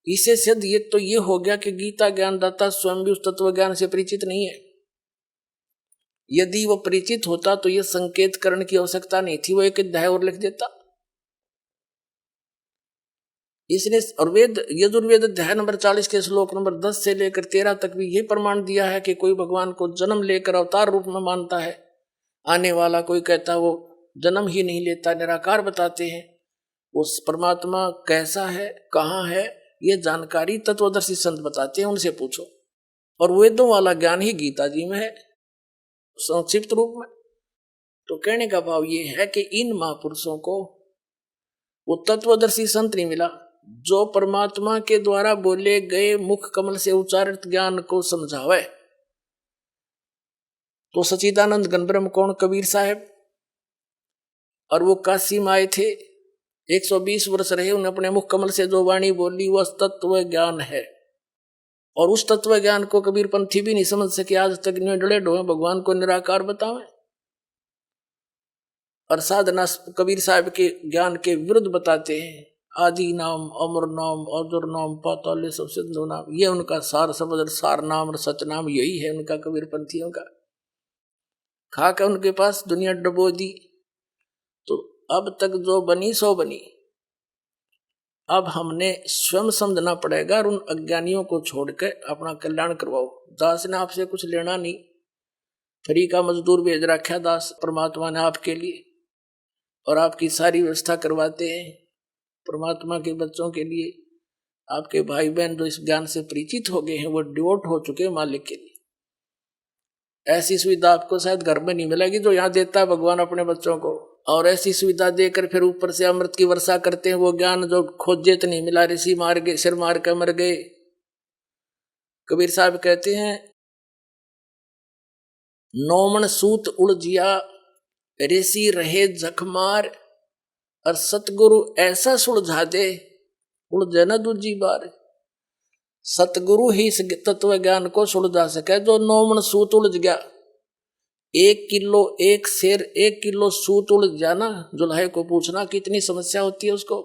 इसे सिद्ध ये हो गया कि गीता ज्ञानदाता स्वयं भी उस तत्व ज्ञान से परिचित नहीं है। यदि वो परिचित होता तो ये संकेत करने की आवश्यकता नहीं थी, वो एक अध्याय और लिख देता। इसने और वेद यजुर्वेद अध्याय नंबर 40 के श्लोक नंबर 10 से लेकर 13 तक भी ये प्रमाण दिया है कि कोई भगवान को जन्म लेकर अवतार रूप में मानता है आने वाला, कोई कहता वो जन्म ही नहीं लेता, निराकार बताते हैं। उस परमात्मा कैसा है, कहाँ है, ये जानकारी तत्वदर्शी संत बताते हैं, उनसे पूछो। और वेदों वाला ज्ञान ही गीता जी में है संक्षिप्त रूप में। तो कहने का भाव ये है कि इन महापुरुषों को वो तत्वदर्शी संत नहीं मिला जो परमात्मा के द्वारा बोले गए मुख कमल से उच्चारित ज्ञान को समझावे। तो सच्चिदानंद घन ब्रह्म कौन? कबीर साहब। और वो काशी में आए थे, 120 वर्ष रहे, उन्हें अपने मुख कमल से जो वाणी बोली वह तत्व ज्ञान है। और उस तत्व ज्ञान को कबीर पंथी भी नहीं समझ सके, आज तक डले ढोए भगवान को निराकार बतावे। और साधना कबीर साहब के ज्ञान के विरुद्ध बताते हैं। आदि नाम, अमर नाम, अजर नाम, पाताल सब सिंधु नाम, ये उनका सार शब्द, सार नाम और सच नाम यही है उनका, कबीरपंथियों का। खा के उनके पास दुनिया डुबो दी, तो अब तक जो बनी सो बनी। अब हमने स्वयं समझना पड़ेगा और उन अज्ञानियों को छोड़कर अपना कल्याण करवाओ। दास ने आपसे कुछ लेना नहीं, फ्री का मजदूर भेज रखा दास परमात्मा ने आपके लिए, और आपकी सारी व्यवस्था करवाते हैं परमात्मा के बच्चों के लिए। आपके भाई बहन जो इस ज्ञान से परिचित हो गए हैं वो डिवोट हो चुके हैं मालिक के लिए। ऐसी सुविधा आपको शायद घर में नहीं मिलेगी जो यहाँ देता है भगवान अपने बच्चों को। और ऐसी सुविधा देकर फिर ऊपर से अमृत की वर्षा करते हैं, वो ज्ञान जो खोजे तो नहीं मिला, ऋषि मार गए, सिर मार कर मर गए। कबीर साहब कहते हैं, नौमन सूत उलझिया ऋषि रहे जखमार, और सतगुरु ऐसा सुलझा दे उलझे न दूजी बार। सतगुरु ही इस तत्व ज्ञान को सुलझा सके। जो नौमन सूत उलझ गया, 1 किलो, 1 शेर, 1 किलो सूत उलझ जाना, जुलाहे को पूछना कितनी समस्या होती है उसको।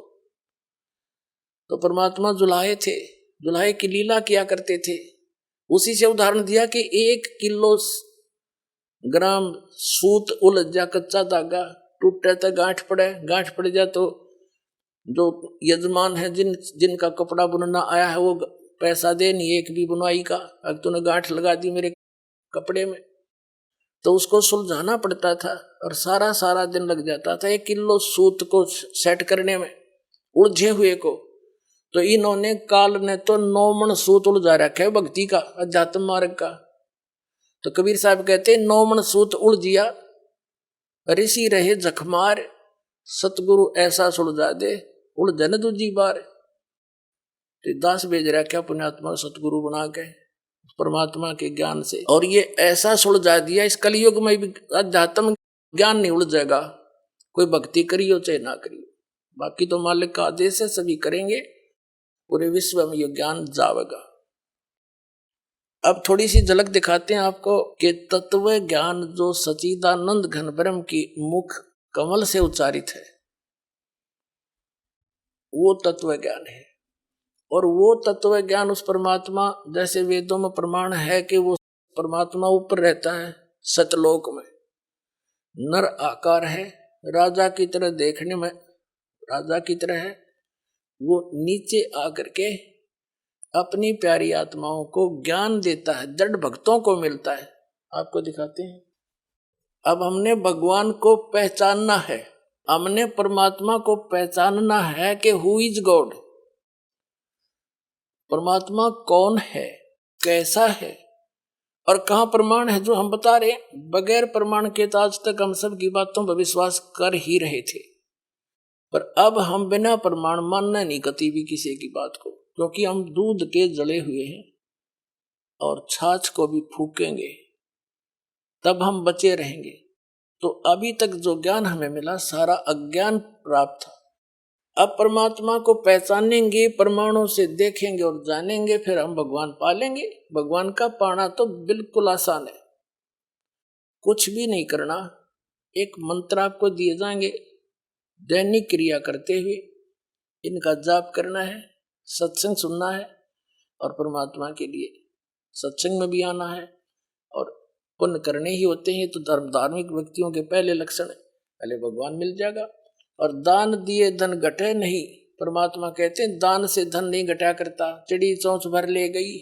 तो परमात्मा जुलाहे थे, जुलाहे की लीला किया करते थे। उसी से उदाहरण दिया कि 1 किलो ग्राम सूत उलझ जा, कच्चा धागा टूटे तो गांठ पड़े, गांठ पड़ जा तो जो यजमान है, जिनका कपड़ा बुनना आया है, वो पैसा दे नहीं एक भी बुनाई का। अगर तूने गांठ लगा दी मेरे कपड़े में, तो उसको सुलझाना पड़ता था और सारा दिन लग जाता था 1 किलो सूत को सेट करने में, उलझे हुए को। तो इन्होंने काल ने तो 9 मन सूत उलझा रखा है भक्ति का, अध्यात्म मार्ग का। तो कबीर साहब कहते 9 मन सूत उलझिया ऋषि रहे जखमार, सतगुरु ऐसा सुलझा दे उलझे न दूजी बार। तो दास भेज रखा पुण्यात्मा सतगुरु बना के परमात्मा के ज्ञान से, और ये ऐसा सुलझा दिया। इस कलयुग में भी अध्यात्म ज्ञान नहीं उलझेगा, कोई भक्ति करियो चाहे ना करियो, बाकी तो मालिक का आदेश है, सभी करेंगे, पूरे विश्व में ये ज्ञान जावेगा। अब थोड़ी सी झलक दिखाते हैं आपको कि तत्व ज्ञान जो सच्चिदानंद घन ब्रह्म की मुख कमल से उच्चारित है, वो तत्व ज्ञान है। और वो तत्व ज्ञान उस परमात्मा, जैसे वेदों में प्रमाण है कि वो परमात्मा ऊपर रहता है सतलोक में, नर आकार है, राजा की तरह देखने में राजा की तरह है। वो नीचे आकर के अपनी प्यारी आत्माओं को ज्ञान देता है, जड़ भक्तों को मिलता है। आपको दिखाते हैं। अब हमने भगवान को पहचानना है, हमने परमात्मा को पहचानना है कि हु इज गॉड, परमात्मा कौन है, कैसा है, और कहाँ प्रमाण है जो हम बता रहे हैं। बगैर प्रमाण के तो आज तक हम सब की बातों पर विश्वास कर ही रहे थे, पर अब हम बिना प्रमाण मानना नहीं कभी भी किसी की बात को, क्योंकि हम दूध के जले हुए हैं और छाछ को भी फूकेंगे तब हम बचे रहेंगे। तो अभी तक जो ज्ञान हमें मिला सारा अज्ञान प्राप्त था। अब परमात्मा को पहचानेंगे, प्रमाणों से देखेंगे और जानेंगे, फिर हम भगवान पालेंगे। भगवान का पाना तो बिल्कुल आसान है, कुछ भी नहीं करना। एक मंत्र आपको दिए जाएंगे, दैनिक क्रिया करते हुए इनका जाप करना है, सत्संग सुनना है, और परमात्मा के लिए सत्संग में भी आना है। और पुण्य करने ही होते हैं, तो धार्मिक व्यक्तियों के पहले लक्षण है, पहले भगवान मिल जाएगा। और दान दिए धन घटे नहीं, परमात्मा कहते हैं दान से धन नहीं घटा करता। चिड़ी चोंच भर ले गई,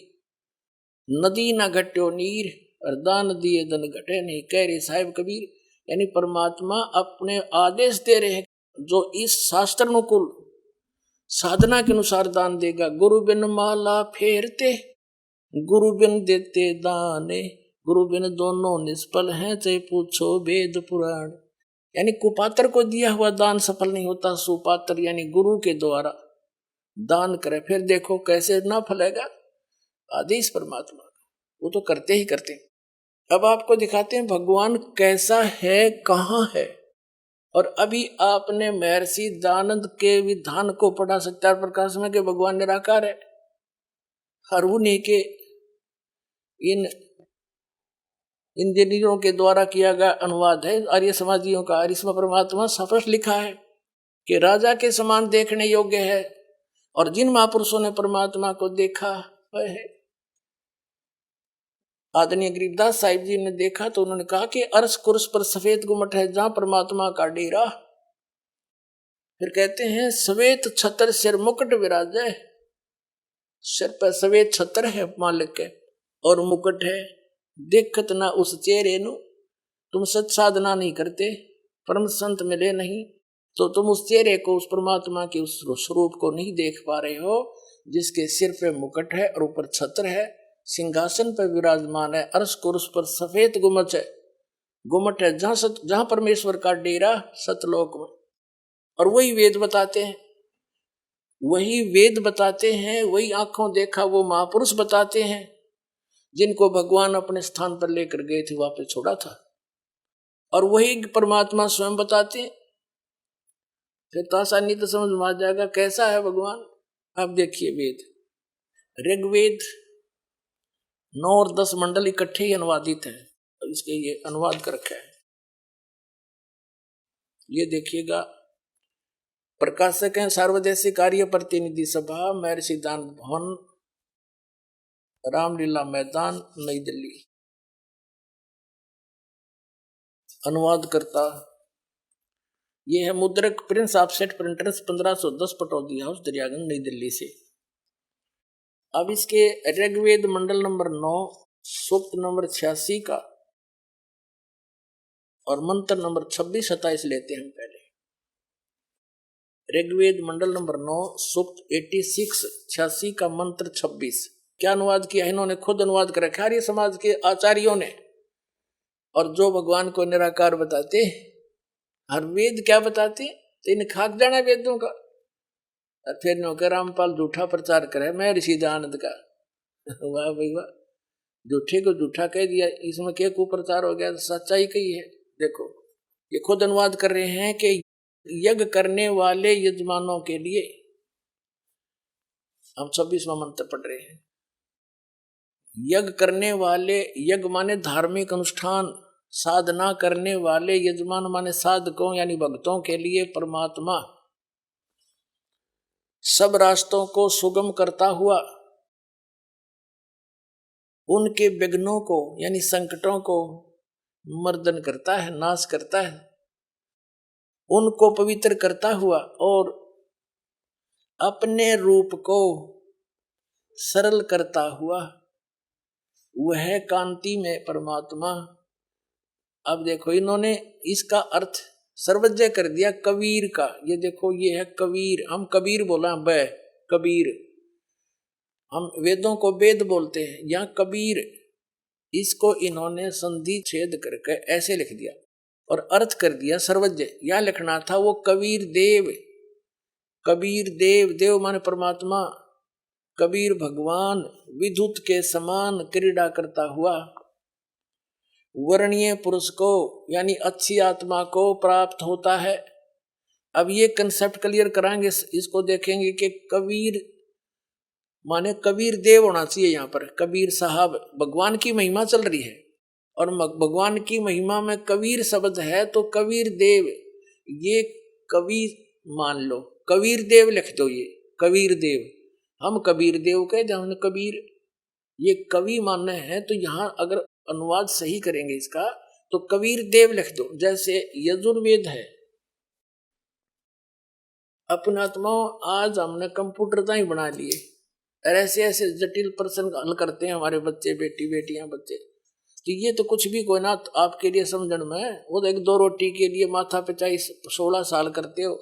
नदी न घट्यो नीर, और दान दिए धन घटे नहीं, कह रहे साहिब कबीर। यानी परमात्मा अपने आदेश दे रहे हैं, जो इस शास्त्र अनुकूल साधना के अनुसार दान देगा। गुरु बिन माला फेरते, गुरु बिन देते दाने, गुरु बिन दोनों निष्फल हैं, चाहे पूछो वेद पुराण। यानी कुपात्र को दिया हुआ दान सफल नहीं होता, सुपात्र यानी गुरु के द्वारा दान करे, फिर देखो कैसे ना फलेगा। आदेश परमात्मा वो तो करते ही करते। अब आपको दिखाते हैं भगवान कैसा है, कहाँ है। और अभी आपने महर्षि दयानंद के विधान को पढ़ा सत्यार प्रकाश में कि भगवान निराकार है। हर उन्हीं के इन इंजीनियरों के द्वारा किया गया अनुवाद है आर्य समाजियों का, और इसमें परमात्मा स्पष्ट लिखा है कि राजा के समान देखने योग्य है। और जिन महापुरुषों ने परमात्मा को देखा वह है आदरणीय गरीबदास साहिब जी ने देखा तो उन्होंने कहा कि अर्श कुर्स पर सफेद गुम्मट है जहां परमात्मा का डेरा। फिर कहते हैं सफेद छतर सिर मुकुट विराजे, सिर पर सफेद छतर है मालिक के और मुकुट है। देखत ना उस चेहरे नु, तुम सच साधना नहीं करते, परम संत मिले नहीं तो तुम उस चेहरे को, उस परमात्मा के उस स्वरूप को नहीं देख पा रहे हो जिसके सिर पे मुकुट है और ऊपर छत्र है, सिंहासन पर विराजमान है, अर्श कुर्स पर सफेद गुम्मट है जहां परमेश्वर का डेरा सतलोक में। और वही वेद बताते हैं, वही आंखों देखा वो महापुरुष बताते हैं जिनको भगवान अपने स्थान पर लेकर गए थे, वापस छोड़ा था। और वही परमात्मा स्वयं बताते हैं। फिर तो आसानी तो समझ में आ जाएगा कैसा है भगवान। अब देखिए वेद, ऋग्वेद 9 और 10 मंडल इकट्ठे ही अनुवादित हैं, इसके ये अनुवाद कर रखा है। ये देखिएगा, प्रकाशक हैं सार्वदेशिक कार्य प्रतिनिधि सभा, महर्षि सिद्धांत भवन, रामलीला मैदान, नई दिल्ली। अनुवादकर्ता ये है मुद्रक Prince offset printers 1510 Pataudi house Daryaganj नई दिल्ली से। अब इसके ऋग्वेद मंडल नंबर 9 सूक्त नंबर 86 का और मंत्र नंबर 26-27 लेते हैं हम पहले। ऋग्वेद मंडल नंबर 9 सूक्त 86 का मंत्र 26। क्या अनुवाद किया इन्होंने, खुद अनुवाद कर रखा है आर्य समाज के आचार्यों ने। और जो भगवान को निराकार बताते, हर वेद क्या बताते, तो इन खाक जाना वेदों का। और फिर नौकर रामपाल झूठा प्रचार करे मैं ऋषि दयानंद का। वाह भाई वाह, झूठे को झूठा कह दिया, इसमें क्या कुप्रचार हो गया, सच्चाई कही है। देखो ये खुद अनुवाद कर रहे हैं कि यज्ञ करने वाले यजमानों के लिए, हम 26वां मंत्र पढ़ रहे हैं। यज्ञ करने वाले, यज्ञ माने धार्मिक अनुष्ठान, साधना करने वाले यजमान माने साधकों यानी भक्तों के लिए परमात्मा सब रास्तों को सुगम करता हुआ उनके विघ्नों को यानी संकटों को मर्दन करता है, नाश करता है, उनको पवित्र करता हुआ और अपने रूप को सरल करता हुआ वह कांति में परमात्मा। अब देखो इन्होंने इसका अर्थ सर्वज्ञ कर दिया कबीर का। ये देखो ये है कबीर, हम कबीर बोला ब कबीर, हम वेदों को वेद बोलते हैं, यहाँ कबीर, इसको इन्होंने संधि छेद करके ऐसे लिख दिया और अर्थ कर दिया सर्वज्ञ। यहाँ लिखना था वो कबीर देव, कबीर देव, देव माने परमात्मा, कबीर भगवान विद्युत के समान क्रीड़ा करता हुआ वर्णीय पुरुष को यानी अच्छी आत्मा को प्राप्त होता है। अब ये कंसेप्ट क्लियर कराएंगे, इसको देखेंगे कि कबीर माने कबीर देव होना चाहिए। यहाँ पर कबीर साहब, भगवान की महिमा चल रही है और भगवान की महिमा में कबीर शब्द है तो कबीर देव, ये कवि मान लो, कबीर देव लिख दो, ये कबीर देव, हम कबीर देव कहे जहाँ कबीर, ये कवि मानना है। तो यहाँ अगर अनुवाद सही करेंगे इसका तो कबीर देव लिख दो। जैसे यजुर्वेद है, अपने आत्माओं आज हमने कंप्यूटर का ही बना लिए और ऐसे ऐसे जटिल प्रश्न हल करते हैं हमारे बच्चे, बेटियां बच्चे। तो ये तो कुछ भी कोई ना आपके लिए समझण में, वो तो 1-2 रोटी के लिए माथा पे 16 साल करते हो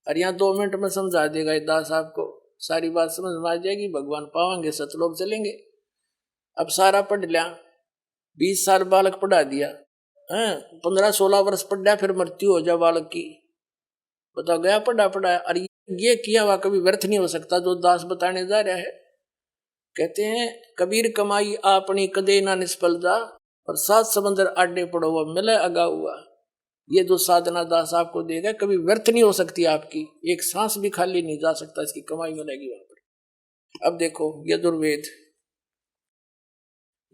और यहाँ 2 मिनट में समझा देगा दास, आपको सारी बात समझ में आ जाएगी, भगवान पावांगे, सतलोक चलेंगे। अब सारा पढ़ लिया, 20 साल बालक पढ़ा दिया, 15-16 वर्ष पढ़ लिया, फिर मृत्यु हो जाए बालक की, बताओ गया पढ़ा। और ये किया हुआ कभी व्यर्थ नहीं हो सकता जो दास बताने जा रहा है। कहते हैं कबीर कमाई आपनी कदे ना निष्फल जा और 7 समंदर आडे पड़ो हुआ मिले अगा हुआ। ये जो साधना दास आपको देगा कभी व्यर्थ नहीं हो सकती, आपकी एक सांस भी खाली नहीं जा सकता, इसकी कमाई मिलेगी वहां पर। अब देखो यजुर्वेद,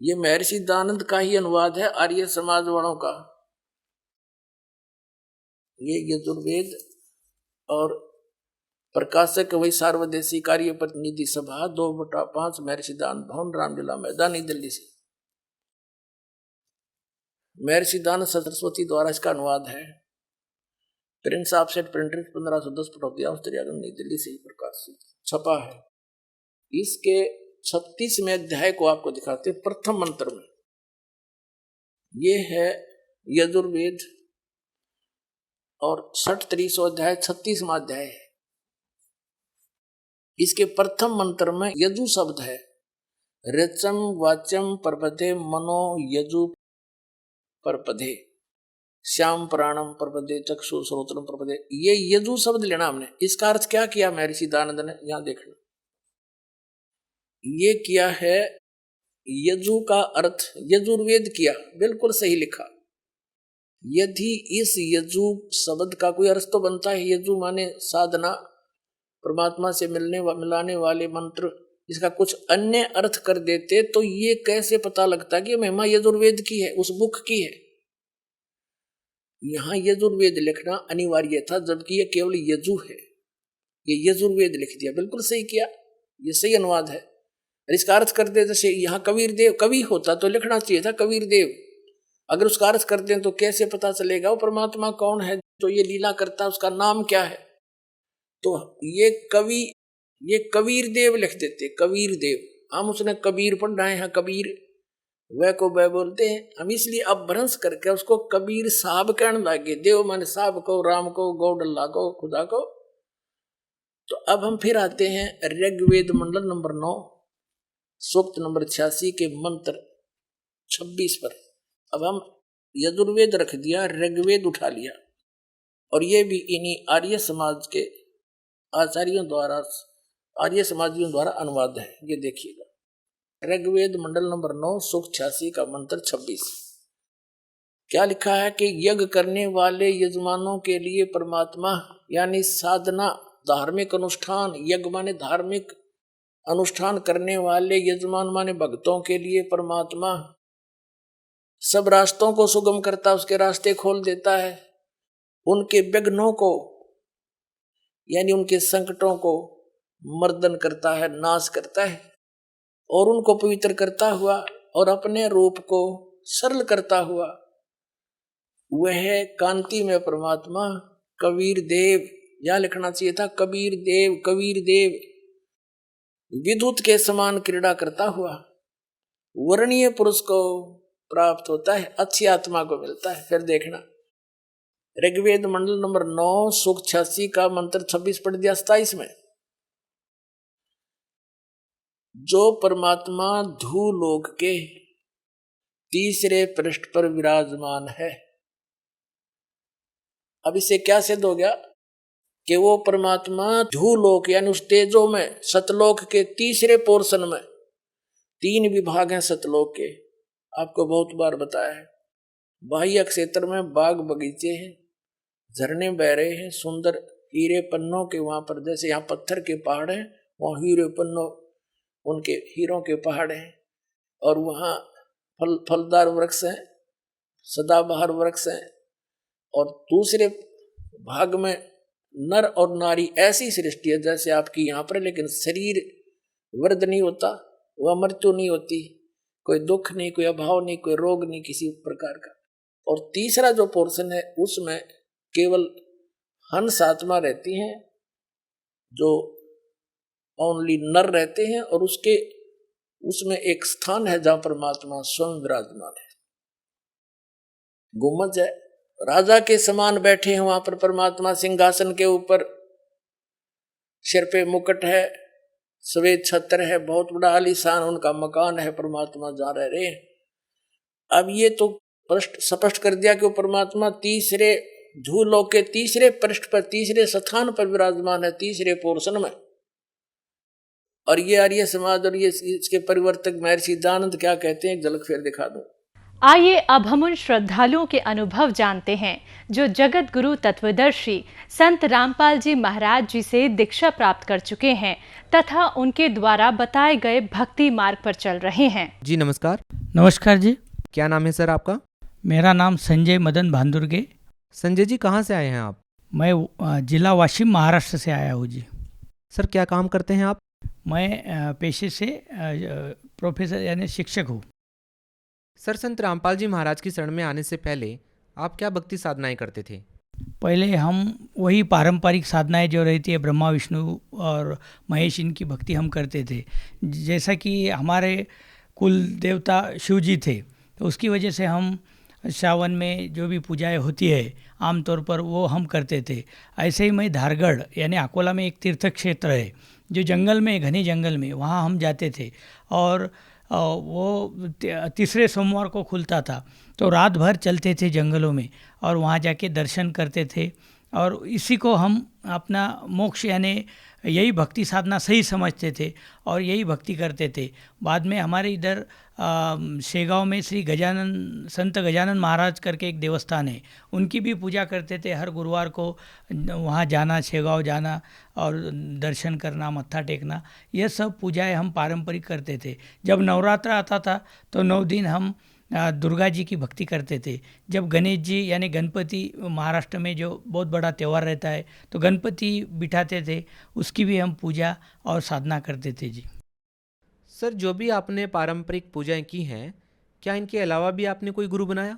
ये महर्षि दयानंद का ही अनुवाद है आर्य समाज वालों का। ये यजुर्वेद और प्रकाशक वही सार्वदेशी कार्य प्रतिनिधि सभा 2/5 महर्षिदान भवन रामलीला मैदान नई दिल्ली से। महर्षिदान सरस्वती द्वारा इसका अनुवाद है। प्रिंस ऑफसेट प्रिंटर 1510 पटौदिया नई दिल्ली से ही प्रकाशित छपा है। इसके 36वें अध्याय को आपको दिखाते हैं। प्रथम मंत्र में ये है यजुर्वेद और 60-30 अध्याय 36वां अध्याय है। इसके प्रथम मंत्र में यजु शब्द है। ऋचम वाच्यम परपदे मनो यजु परपदे श्याम प्राणम परपदे चक्षु श्रोत्रम परपदे। ये यजु शब्द लेना हमने। इसका अर्थ क्या किया महर्षि दयानंद ने, यहां देखना। ये किया है यजु का अर्थ यजुर्वेद किया, बिल्कुल सही लिखा। यदि इस यजु शब्द का कोई अर्थ तो बनता है। यजु माने साधना, परमात्मा से मिलाने वाले मंत्र। इसका कुछ अन्य अर्थ कर देते तो ये कैसे पता लगता कि महिमा यजुर्वेद की है, उस बुक की है। यहां यजुर्वेद लिखना अनिवार्य था, जबकि ये केवल यजु है। ये यजुर्वेद लिख दिया, बिल्कुल सही किया, ये सही अनुवाद है। और इसका अर्थ कर दे, जैसे यहाँ कबीर देव, कवि होता तो लिखना चाहिए था कबीर देव। अगर उसका अर्थ कर दें तो कैसे पता चलेगा वो परमात्मा कौन है जो ये लीला करता है, उसका नाम क्या है। तो ये कबीर देव लिख देते, कबीर देव। हम उसने कबीर पढ़ रहे हैं, कबीर वह को वह बोलते हैं हम, इसलिए अब भ्रंश करके उसको कबीर साहब कहने लगे। देव माने साहब को, राम को, गौड अल्लाह को, खुदा को। तो अब हम फिर आते हैं ऋग्वेद मंडल नंबर 9 सूक्त नंबर 86 के मंत्र 26 पर। अब हम यजुर्वेद रख दिया, ऋग्वेद उठा लिया, और ये भी इन्हीं आर्य समाज के आचार्यों द्वारा, आर्य समाजियों द्वारा अनुवाद है। ये देखिएगा, ऋग्वेद मंडल नंबर 9 सूक्त 86 का मंत्र 26 क्या लिखा है कि यज्ञ करने वाले यजमानों के लिए परमात्मा यानी साधना, धार्मिक अनुष्ठान, यज्ञ माने धार्मिक अनुष्ठान करने वाले यजमान माने भक्तों के लिए परमात्मा सब रास्तों को सुगम करता, उसके रास्ते खोल देता है। उनके विघ्नों को यानी उनके संकटों को मर्दन करता है, नाश करता है, और उनको पवित्र करता हुआ और अपने रूप को सरल करता हुआ वह कांति में परमात्मा कबीर देव, यहां लिखना चाहिए था कबीर देव, कबीर देव विद्युत के समान क्रीड़ा करता हुआ वर्णीय पुरुष को प्राप्त होता है, अच्छी आत्मा को मिलता है। फिर देखना ऋग्वेद मंडल नंबर 9 सूक्त 86 का मंत्र 26 पढ़ दिया 27 में। जो परमात्मा धूलोक के तीसरे पृष्ठ पर विराजमान है। अब इससे क्या सिद्ध हो गया कि वो परमात्मा धूलोक यानी उस तेजो में, सतलोक के तीसरे पोर्शन में, 3 विभाग हैं सतलोक के, आपको बहुत बार बताया है। बाह्य क्षेत्र में बाग बगीचे हैं, झरने बह रहे हैं, सुंदर हीरे पन्नों के, वहां पर जैसे यहाँ पत्थर के पहाड़ हैं, वहाँ हीरे पन्नों, उनके हीरों के पहाड़ हैं, और वहाँ फलदार वृक्ष हैं, सदाबहार वृक्ष हैं। और दूसरे भाग में नर और नारी ऐसी सृष्टि है जैसे आपकी यहाँ पर, लेकिन शरीर वृद्ध नहीं होता, वह मृत्यु नहीं होती, कोई दुख नहीं, कोई अभाव नहीं, कोई रोग नहीं किसी प्रकार का। और तीसरा जो पोर्शन है उसमें केवल हंस आत्मा रहती हैं, जो ओनली नर रहते हैं, और उसमें एक स्थान है जहां परमात्मा स्वयं विराजमान है। गुम्बज है, राजा के समान बैठे हैं वहां पर परमात्मा सिंहासन के ऊपर, सिर पे मुकुट है, श्वेत छत्र है, बहुत बड़ा आलीशान उनका मकान है, परमात्मा जहाँ रह रहे हैं। अब ये तो स्पष्ट कर दिया कि वो परमात्मा तीसरे धूलोक के तीसरे पृष्ठ पर, तीसरे स्थान पर विराजमान है, तीसरे पोर्शन में। और ये आर्य समाज और ये इसके परिवर्तक महर्षि दयानंद क्या कहते हैं, एक झलक फिर दिखा दूं। आइए अब हम उन श्रद्धालुओं के अनुभव जानते हैं जो जगत गुरु तत्वदर्शी संत रामपाल जी महाराज जी से दीक्षा प्राप्त कर चुके हैं तथा उनके द्वारा बताए गए भक्ति मार्ग पर चल रहे हैं। जी नमस्कार। नमस्कार जी। क्या नाम है सर आपका? मेरा नाम संजय मदन भांदुर्गे। संजय जी कहाँ से आए हैं आप? मैं जिला वाशिम महाराष्ट्र से आया हूँ जी। सर क्या काम करते हैं आप? मैं पेशे से प्रोफेसर यानी शिक्षक हूँ। सर संत रामपाल जी महाराज की शरण में आने से पहले आप क्या भक्ति साधनाएं करते थे? पहले हम वही पारंपरिक साधनाएं जो रहती है ब्रह्मा विष्णु और महेश, इनकी भक्ति हम करते थे। जैसा कि हमारे कुल देवता शिव जी थे, तो उसकी वजह से हम सावन में जो भी पूजाएं होती है आमतौर पर वो हम करते थे। ऐसे ही मैं धारगढ़ यानी अकोला में एक तीर्थ क्षेत्र है जो जंगल में, घने जंगल में, वहाँ हम जाते थे और वो तीसरे सोमवार को खुलता था, तो रात भर चलते थे जंगलों में और वहाँ जाके दर्शन करते थे। और इसी को हम अपना मोक्ष यानी यही भक्ति साधना सही समझते थे और यही भक्ति करते थे। बाद में हमारे इधर शेगांव में श्री गजानन संत गजानन महाराज करके एक देवस्थान है, उनकी भी पूजा करते थे। हर गुरुवार को वहाँ जाना, शेगांव जाना और दर्शन करना, मत्था टेकना, यह सब पूजाएं हम पारंपरिक करते थे। जब नवरात्र आता था तो 9 दिन हम दुर्गा जी की भक्ति करते थे। जब गणेश जी यानी गणपति महाराष्ट्र में जो बहुत बड़ा त्यौहार रहता है, तो गणपति बिठाते थे, उसकी भी हम पूजा और साधना करते थे जी। सर जो भी आपने पारंपरिक पूजाएं की हैं, क्या इनके अलावा भी आपने कोई गुरु बनाया?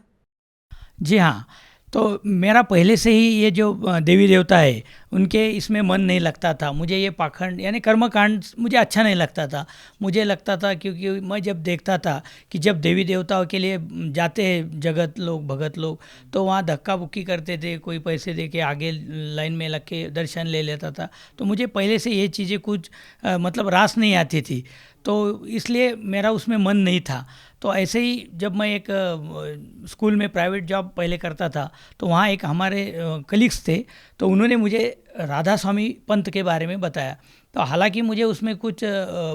जी हाँ, तो मेरा पहले से ही ये जो देवी देवता है उनके इसमें मन नहीं लगता था। मुझे ये पाखंड यानी कर्मकांड मुझे अच्छा नहीं लगता था। मुझे लगता था क्योंकि मैं जब देखता था कि जब देवी देवताओं के लिए जाते हैं जगत लोग, भगत लोग, तो वहाँ धक्का बुक्की करते थे, कोई पैसे दे के आगे लाइन में लग के दर्शन ले लेता था। तो मुझे पहले से ये चीज़ें कुछ मतलब रास नहीं आती थी, तो इसलिए मेरा उसमें मन नहीं था। तो ऐसे ही जब मैं एक स्कूल में प्राइवेट जॉब पहले करता था, तो वहाँ एक हमारे कलीग्स थे, तो उन्होंने मुझे राधा स्वामी पंथ के बारे में बताया। तो हालांकि मुझे उसमें कुछ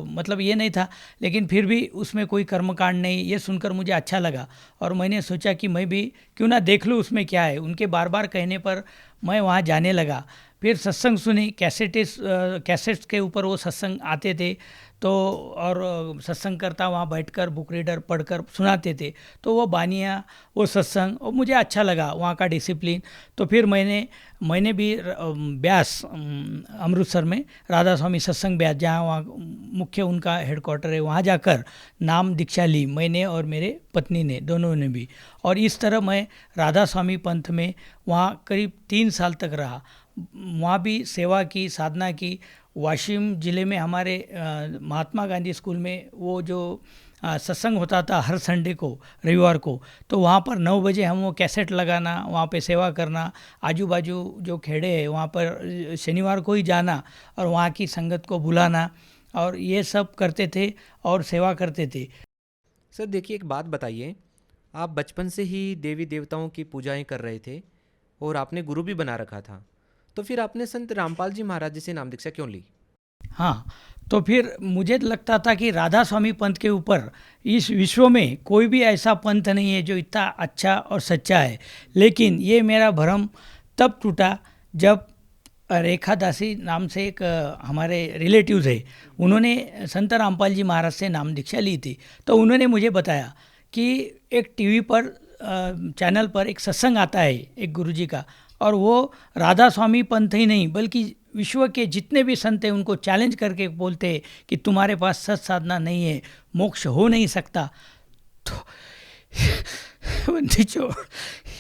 मतलब ये नहीं था, लेकिन फिर भी उसमें कोई कर्मकांड नहीं, ये सुनकर मुझे अच्छा लगा और मैंने सोचा कि मैं भी क्यों ना देख लूँ उसमें क्या है। उनके बार बार कहने पर मैं वहाँ जाने लगा। फिर सत्संग सुनी, कैसेट्स के ऊपर वो सत्संग आते थे, तो और सत्संग करता वहाँ बैठकर बुक रीडर पढ़कर सुनाते थे, तो वो बानियाँ, वो सत्संग, और मुझे अच्छा लगा वहाँ का डिसिप्लिन। तो फिर मैंने भी ब्यास अमृतसर में राधा स्वामी सत्संग ब्यास, जहाँ वहाँ मुख्य उनका हेडक्वार्टर है, वहाँ जाकर नाम दीक्षा ली मैंने और मेरे पत्नी ने, दोनों ने भी। और इस तरह मैं राधा स्वामी पंथ में वहाँ करीब 3 साल तक रहा। वहाँ भी सेवा की, साधना की। वाशिम ज़िले में हमारे महात्मा गांधी स्कूल में वो जो सत्संग होता था हर संडे को, रविवार को, तो वहाँ पर 9 बजे हम वो कैसेट लगाना, वहाँ पे सेवा करना, आजू बाजू जो खेड़े हैं वहाँ पर शनिवार को ही जाना और वहाँ की संगत को बुलाना, और ये सब करते थे और सेवा करते थे। सर देखिए, एक बात बताइए, आप बचपन से ही देवी देवताओं की पूजाएं कर रहे थे और आपने गुरु भी बना रखा था, तो फिर आपने संत रामपाल जी महाराज जी से नाम दीक्षा क्यों ली? हाँ, तो फिर मुझे लगता था कि राधा स्वामी पंथ के ऊपर इस विश्व में कोई भी ऐसा पंथ नहीं है जो इतना अच्छा और सच्चा है। लेकिन ये मेरा भ्रम तब टूटा जब रेखा दासी नाम से एक हमारे रिलेटिव्स है, उन्होंने संत रामपाल जी महाराज से नाम दीक्षा ली थी। तो उन्होंने मुझे बताया कि एक टीवी पर चैनल पर एक सत्संग आता है एक गुरुजी का, और वो राधा स्वामी पंथ ही नहीं बल्कि विश्व के जितने भी संत हैं उनको चैलेंज करके बोलते हैं कि तुम्हारे पास सत साधना नहीं है, मोक्ष हो नहीं सकता। तो निचोड़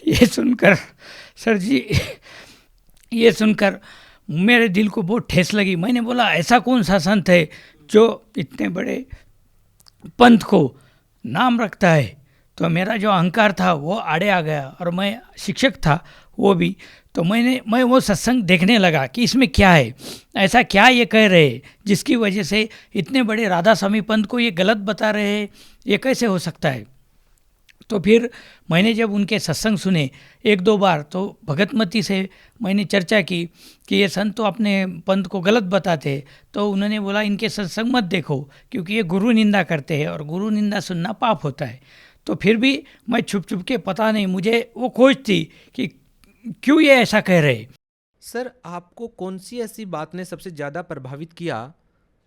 ये सुनकर सर जी, ये सुनकर मेरे दिल को बहुत ठेस लगी। मैंने बोला ऐसा कौन सा संत है जो इतने बड़े पंथ को नाम रखता है। तो मेरा जो अहंकार था वो आड़े आ गया, और मैं शिक्षक था वो भी। तो मैं वो सत्संग देखने लगा कि इसमें क्या है, ऐसा क्या ये कह रहे हैं जिसकी वजह से इतने बड़े राधा स्वामी पंथ को ये गलत बता रहे हैं, ये कैसे हो सकता है। तो फिर मैंने जब उनके सत्संग सुने 1-2 बार, तो भगतमती से मैंने चर्चा की कि ये संत तो अपने पंथ को गलत बताते हैं। तो उन्होंने बोला इनके सत्संग मत देखो क्योंकि ये गुरु निंदा करते हैं और गुरु निंदा सुनना पाप होता है। तो फिर भी मैं छुप के, पता नहीं मुझे वो खोज थी कि क्यों ये ऐसा कह रहे। सर आपको कौन सी ऐसी बात ने सबसे ज़्यादा प्रभावित किया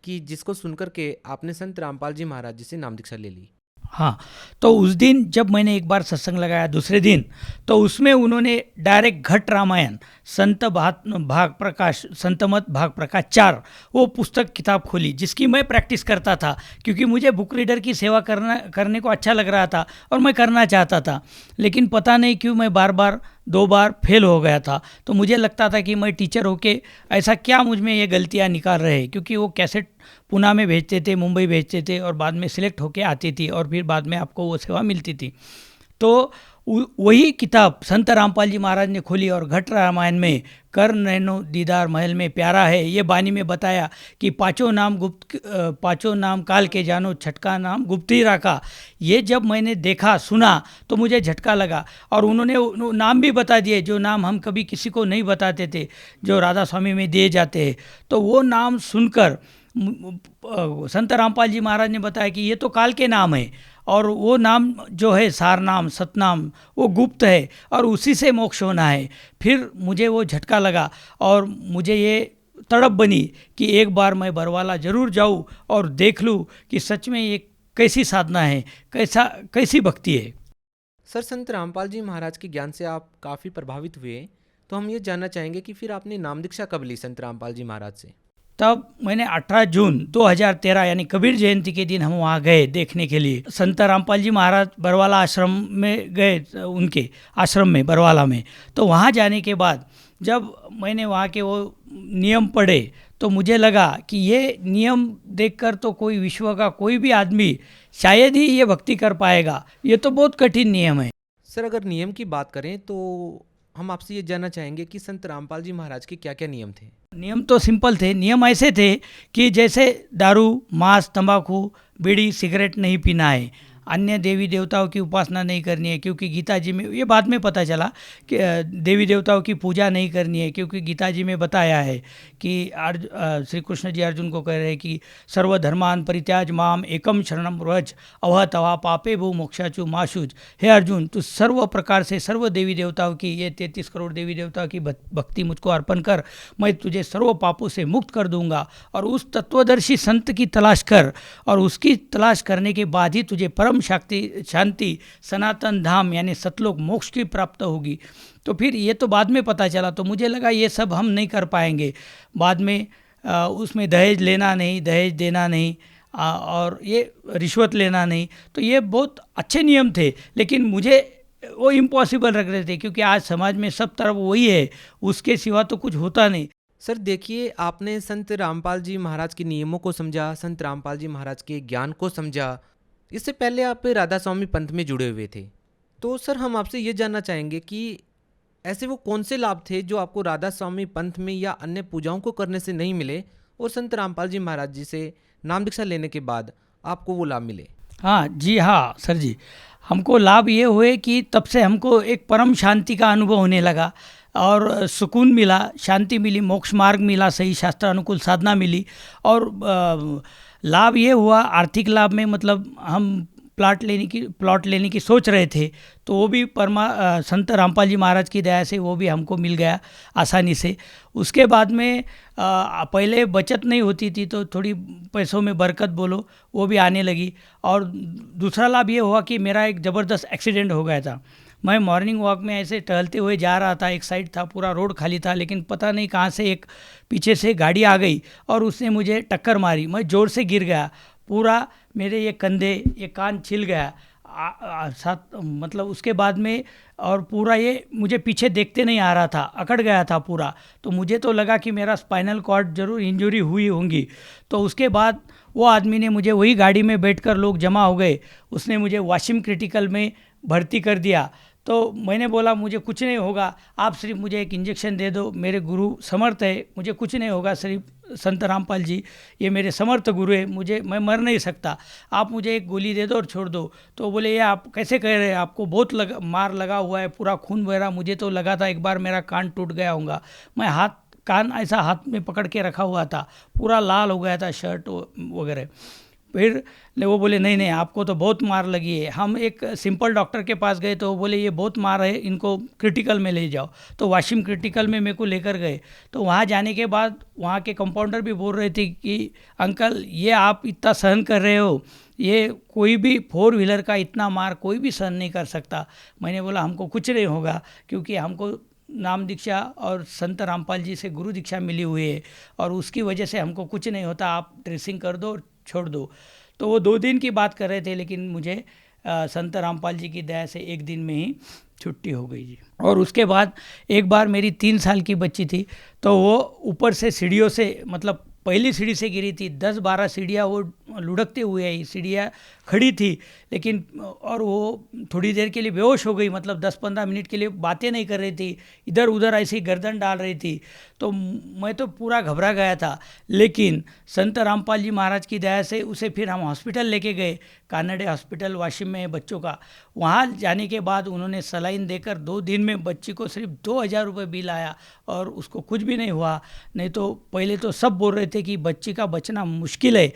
कि जिसको सुनकर के आपने संत रामपाल जी महाराज जी से नाम दीक्षा ले ली? हाँ, तो उस दिन जब मैंने एक बार सत्संग लगाया दूसरे दिन, तो उसमें उन्होंने डायरेक्ट घट रामायण संत भाग प्रकाश संतमत भाग प्रकाश 4 वो पुस्तक किताब खोली, जिसकी मैं प्रैक्टिस करता था क्योंकि मुझे बुक रीडर की सेवा करने को अच्छा लग रहा था और मैं करना चाहता था। लेकिन पता नहीं क्यों मैं बार बार 2 बार फेल हो गया था। तो मुझे लगता था कि मैं टीचर होके ऐसा क्या मुझ में ये गलतियाँ निकाल रहे हैं, क्योंकि वो कैसेट पूना में भेजते थे, मुंबई भेजते थे और बाद में सिलेक्ट होके आती थी और फिर बाद में आपको वो सेवा मिलती थी। तो वही किताब संत रामपाल जी महाराज ने खोली और घट रामायण में कर नैनो दीदार महल में प्यारा है, ये बानी में बताया कि पांचों नाम काल के जानो, छठका नाम गुप्त ही रखा। ये जब मैंने देखा सुना तो मुझे झटका लगा और उन्होंने नाम भी बता दिए जो नाम हम कभी किसी को नहीं बताते थे, जो राधा स्वामी में दिए जाते हैं। तो वो नाम सुनकर संत रामपाल जी महाराज ने बताया कि ये तो काल के नाम है और वो नाम जो है सारनाम सतनाम वो गुप्त है और उसी से मोक्ष होना है। फिर मुझे वो झटका लगा और मुझे ये तड़प बनी कि एक बार मैं बरवाला ज़रूर जाऊँ और देख लूँ कि सच में ये कैसी साधना है, कैसी भक्ति है। सर, संत रामपाल जी महाराज के ज्ञान से आप काफ़ी प्रभावित हुए, तो हम ये जानना चाहेंगे कि फिर आपने नाम दीक्षा कब ली संत रामपाल जी महाराज से? तब मैंने 18 जून 2013 यानी कबीर जयंती के दिन हम वहाँ गए देखने के लिए। संत रामपाल जी महाराज बरवाला आश्रम में गए, उनके आश्रम में बरवाला में। तो वहाँ जाने के बाद जब मैंने वहाँ के वो नियम पढ़े तो मुझे लगा कि ये नियम देखकर तो कोई विश्व का कोई भी आदमी शायद ही ये भक्ति कर पाएगा, ये तो बहुत कठिन नियम है। सर, अगर नियम की बात करें तो हम आपसे ये जानना चाहेंगे कि संत रामपाल जी महाराज के क्या क्या नियम थे? नियम तो सिंपल थे। नियम ऐसे थे कि जैसे दारू, मांस, तंबाकू, बीड़ी, सिगरेट नहीं पीना है, अन्य देवी देवताओं की उपासना नहीं करनी है क्योंकि गीता जी में, ये बाद में पता चला कि देवी देवताओं की पूजा नहीं करनी है क्योंकि गीता जी में बताया है कि श्री कृष्ण जी अर्जुन को कह रहे हैं कि सर्वधर्मान परित्याज माम एकम शरणम व्रज अवह तवा पापे भू मोक्षाचु माशुज। हे अर्जुन, तू सर्व प्रकार से सर्व देवी देवताओं की, ये 33 करोड़ देवी देवताओं की भक्ति मुझको अर्पण कर, मैं तुझे सर्व पापों से मुक्त कर दूंगा। और उस तत्वदर्शी संत की तलाश कर और उसकी तलाश करने के बाद ही तुझे परम शांति सनातन धाम यानी सतलोक मोक्ष की प्राप्त होगी। तो फिर ये तो बाद में पता चला, तो मुझे लगा ये सब हम नहीं कर पाएंगे। बाद में उसमें दहेज लेना नहीं, दहेज देना नहीं और ये रिश्वत लेना नहीं, तो ये बहुत अच्छे नियम थे, लेकिन मुझे वो इम्पॉसिबल लग रहे थे क्योंकि आज समाज में सब तरफ वही है, उसके सिवा तो कुछ होता नहीं। सर देखिए, आपने संत रामपाल जी महाराज के नियमों को समझा, संत रामपाल जी महाराज के ज्ञान को समझा। इससे पहले आप राधा स्वामी पंथ में जुड़े हुए थे, तो सर हम आपसे ये जानना चाहेंगे कि ऐसे वो कौन से लाभ थे जो आपको राधा स्वामी पंथ में या अन्य पूजाओं को करने से नहीं मिले और संत रामपाल जी महाराज जी से नाम दीक्षा लेने के बाद आपको वो लाभ मिले? हाँ जी, हाँ सर जी, हमको लाभ ये हुए कि तब से हमको एक परम शांति का अनुभव होने लगा और सुकून मिला, शांति मिली, मोक्ष मार्ग मिला, सही शास्त्र अनुकूल साधना मिली। और लाभ ये हुआ आर्थिक लाभ में, मतलब हम प्लॉट लेने की सोच रहे थे, तो वो भी संत रामपाल जी महाराज की दया से वो भी हमको मिल गया आसानी से। उसके बाद में पहले बचत नहीं होती थी तो थोड़ी पैसों में बरकत बोलो वो भी आने लगी। और दूसरा लाभ ये हुआ कि मेरा एक ज़बरदस्त एक्सीडेंट हो गया था। मैं मॉर्निंग वॉक में ऐसे टहलते हुए जा रहा था, एक साइड था, पूरा रोड खाली था, लेकिन पता नहीं कहाँ से एक पीछे से गाड़ी आ गई और उसने मुझे टक्कर मारी। मैं ज़ोर से गिर गया, पूरा मेरे ये कंधे, ये कान छिल गया साथ, मतलब उसके बाद में, और पूरा ये मुझे पीछे देखते नहीं आ रहा था, अकड़ गया था पूरा। तो मुझे तो लगा कि मेरा स्पाइनल कॉर्ड जरूर इंजरी हुई होंगी। तो उसके बाद वो आदमी ने मुझे, वही गाड़ी में बैठकर लोग जमा हो गए, उसने मुझे वाशिम क्रिटिकल में भर्ती कर दिया। तो मैंने बोला मुझे कुछ नहीं होगा, आप सिर्फ मुझे एक इंजेक्शन दे दो, मेरे गुरु समर्थ है, मुझे कुछ नहीं होगा, सिर्फ संत रामपाल जी ये मेरे समर्थ गुरु है, मैं मर नहीं सकता, आप मुझे एक गोली दे दो और छोड़ दो। तो बोले ये आप कैसे कह रहे हैं, आपको बहुत मार लगा हुआ है, पूरा खून बह रहा। मुझे तो लगा था एक बार मेरा कान टूट गया होगा। मैं कान ऐसा हाथ में पकड़ के रखा हुआ था, पूरा लाल हो गया था शर्ट वगैरह। फिर वो बोले नहीं नहीं आपको तो बहुत मार लगी है। हम एक सिंपल डॉक्टर के पास गए तो वो बोले ये बहुत मार है, इनको क्रिटिकल में ले जाओ। तो वाशिम क्रिटिकल में मेरे को लेकर गए। तो वहाँ जाने के बाद वहाँ के कंपाउंडर भी बोल रहे थे कि अंकल ये आप इतना सहन कर रहे हो, ये कोई भी 4 व्हीलर का इतना मार कोई भी सहन नहीं कर सकता। मैंने बोला हमको कुछ नहीं होगा, क्योंकि हमको नाम दीक्षा और संत रामपाल जी से गुरु दीक्षा मिली हुई है और उसकी वजह से हमको कुछ नहीं होता, आप ड्रेसिंग कर दो छोड़ दो। तो वो 2 दिन की बात कर रहे थे, लेकिन मुझे संत रामपाल जी की दया से 1 दिन में ही छुट्टी हो गई जी। और उसके बाद एक बार मेरी 3 साल की बच्ची थी, तो वो ऊपर से सीढ़ियों से, मतलब पहली सीढ़ी से गिरी थी। 10-12 सीढ़ियाँ वो लुढ़कते हुए आई, सीढ़ियाँ खड़ी थी, लेकिन और वो थोड़ी देर के लिए बेहोश हो गई, मतलब 10-15 मिनट के लिए बातें नहीं कर रही थी, इधर उधर ऐसी गर्दन डाल रही थी। तो मैं तो पूरा घबरा गया था, लेकिन संत रामपाल जी महाराज की दया से उसे फिर हम हॉस्पिटल लेके गए, कानड़े हॉस्पिटल वाशिम में है बच्चों का। वहाँ जाने के बाद उन्होंने सलाइन देकर 2 दिन में बच्ची को सिर्फ 2000 रुपये बिल आया और उसको कुछ भी नहीं हुआ। नहीं तो पहले तो सब बोल रहे थे कि बच्ची का बचना मुश्किल है,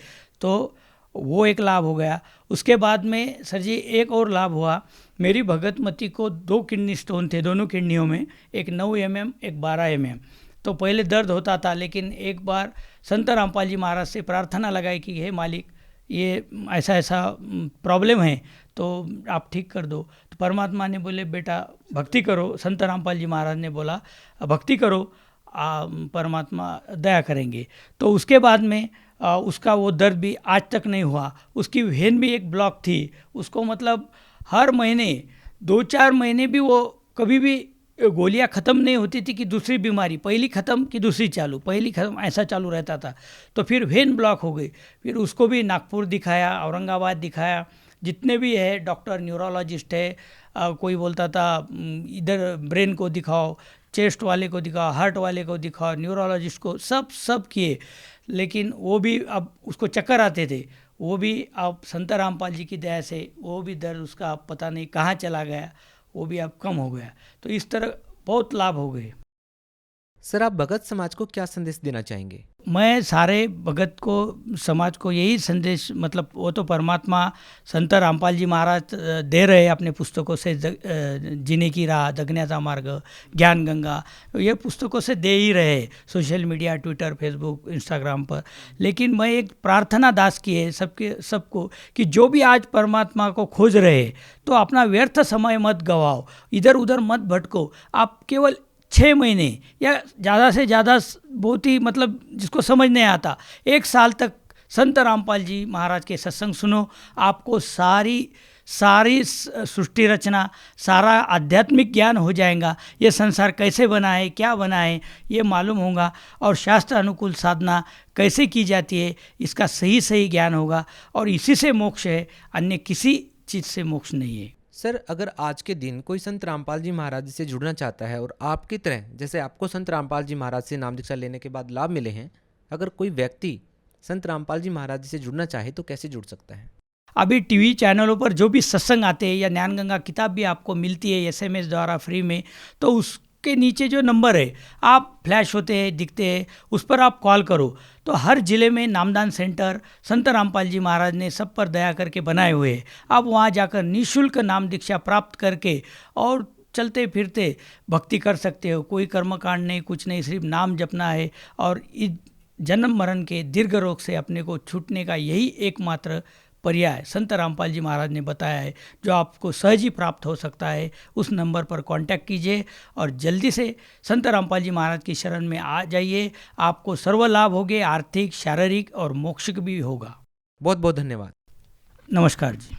तो वो एक लाभ हो गया। उसके बाद में सर जी एक और लाभ हुआ, मेरी भगतमती को 2 किडनी स्टोन थे दोनों किडनियों में, एक 9 mm एक 12 mm। तो पहले दर्द होता था, लेकिन एक बार संत रामपाल जी महाराज से प्रार्थना लगाई कि हे मालिक ये ऐसा ऐसा प्रॉब्लम है तो आप ठीक कर दो। तो परमात्मा ने बोले बेटा भक्ति करो, संत रामपाल जी महाराज ने बोला भक्ति करो, परमात्मा दया करेंगे। तो उसके बाद में उसका वो दर्द भी आज तक नहीं हुआ। उसकी वेन भी एक ब्लॉक थी, उसको मतलब हर महीने 2-4 महीने भी वो कभी भी गोलियां ख़त्म नहीं होती थी कि दूसरी बीमारी पहली ख़त्म कि दूसरी चालू, पहली ख़त्म, ऐसा चालू रहता था। तो फिर वेन ब्लॉक हो गई, फिर उसको भी नागपुर दिखाया, औरंगाबाद दिखाया, जितने भी है डॉक्टर न्यूरोलॉजिस्ट है, कोई बोलता था इधर ब्रेन को दिखाओ, चेस्ट वाले को दिखाओ, हार्ट वाले को दिखाओ, न्यूरोलॉजिस्ट को, सब किए, लेकिन वो भी अब उसको चक्कर आते थे। वो भी अब संत रामपाल जी की दया से वो भी दर्द उसका पता नहीं कहाँ चला गया, वो भी अब कम हो गया। तो इस तरह बहुत लाभ हो गए। सर आप भगत समाज को क्या संदेश देना चाहेंगे? मैं सारे भगत को समाज को यही संदेश, मतलब वो तो परमात्मा संत रामपाल जी महाराज दे रहे अपने पुस्तकों से, जीने की राह, जगण्याचा मार्ग, ज्ञान गंगा, ये पुस्तकों से दे ही रहे social media, Twitter, Facebook, Instagram पर। लेकिन मैं एक प्रार्थना दास की है सबको कि जो भी आज परमात्मा को खोज रहे तो अपना व्यर्थ समय मत गवाओ, इधर उधर मत भटको। आप केवल 6 महीने या ज़्यादा से ज़्यादा, बहुत ही मतलब जिसको समझ नहीं आता, 1 साल तक संत रामपाल जी महाराज के सत्संग सुनो, आपको सारी सृष्टि रचना, सारा आध्यात्मिक ज्ञान हो जाएगा। ये संसार कैसे बना है, क्या बना है, ये मालूम होगा, और शास्त्र अनुकूल साधना कैसे की जाती है इसका सही ज्ञान होगा, और इसी से मोक्ष है, अन्य किसी चीज़ से मोक्ष नहीं है। सर अगर आज के दिन कोई संत रामपाल जी महाराज से जुड़ना चाहता है और आपकी तरह, जैसे आपको संत रामपाल जी महाराज से नाम दीक्षा लेने के बाद लाभ मिले हैं, अगर कोई व्यक्ति संत रामपाल जी महाराज से जुड़ना चाहे तो कैसे जुड़ सकता है? अभी टीवी चैनलों पर जो भी सत्संग आते हैं या ज्ञान गंगा किताब भी आपको मिलती है SMS द्वारा फ्री में, तो उसके नीचे जो नंबर है आप फ्लैश होते हैं, दिखते हैं, उस पर आप कॉल करो। तो हर जिले में नामदान सेंटर संत रामपाल जी महाराज ने सब पर दया करके बनाए हुए हैं। आप वहाँ जाकर निःशुल्क नाम दीक्षा प्राप्त करके और चलते फिरते भक्ति कर सकते हो। कोई कर्मकांड नहीं, कुछ नहीं, सिर्फ नाम जपना है, और इस जन्म मरण के दीर्घ रोग से अपने को छूटने का यही एकमात्र पर्याय संत रामपाल जी महाराज ने बताया है, जो आपको सहज ही प्राप्त हो सकता है। उस नंबर पर कांटेक्ट कीजिए और जल्दी से संत रामपाल जी महाराज की शरण में आ जाइए। आपको सर्व लाभ होंगे, आर्थिक, शारीरिक और मौक्षिक भी होगा। बहुत बहुत धन्यवाद। नमस्कार जी।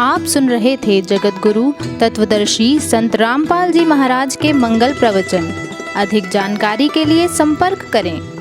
आप सुन रहे थे जगत गुरु तत्वदर्शी संत रामपाल जी महाराज के मंगल प्रवचन। अधिक जानकारी के लिए संपर्क करें।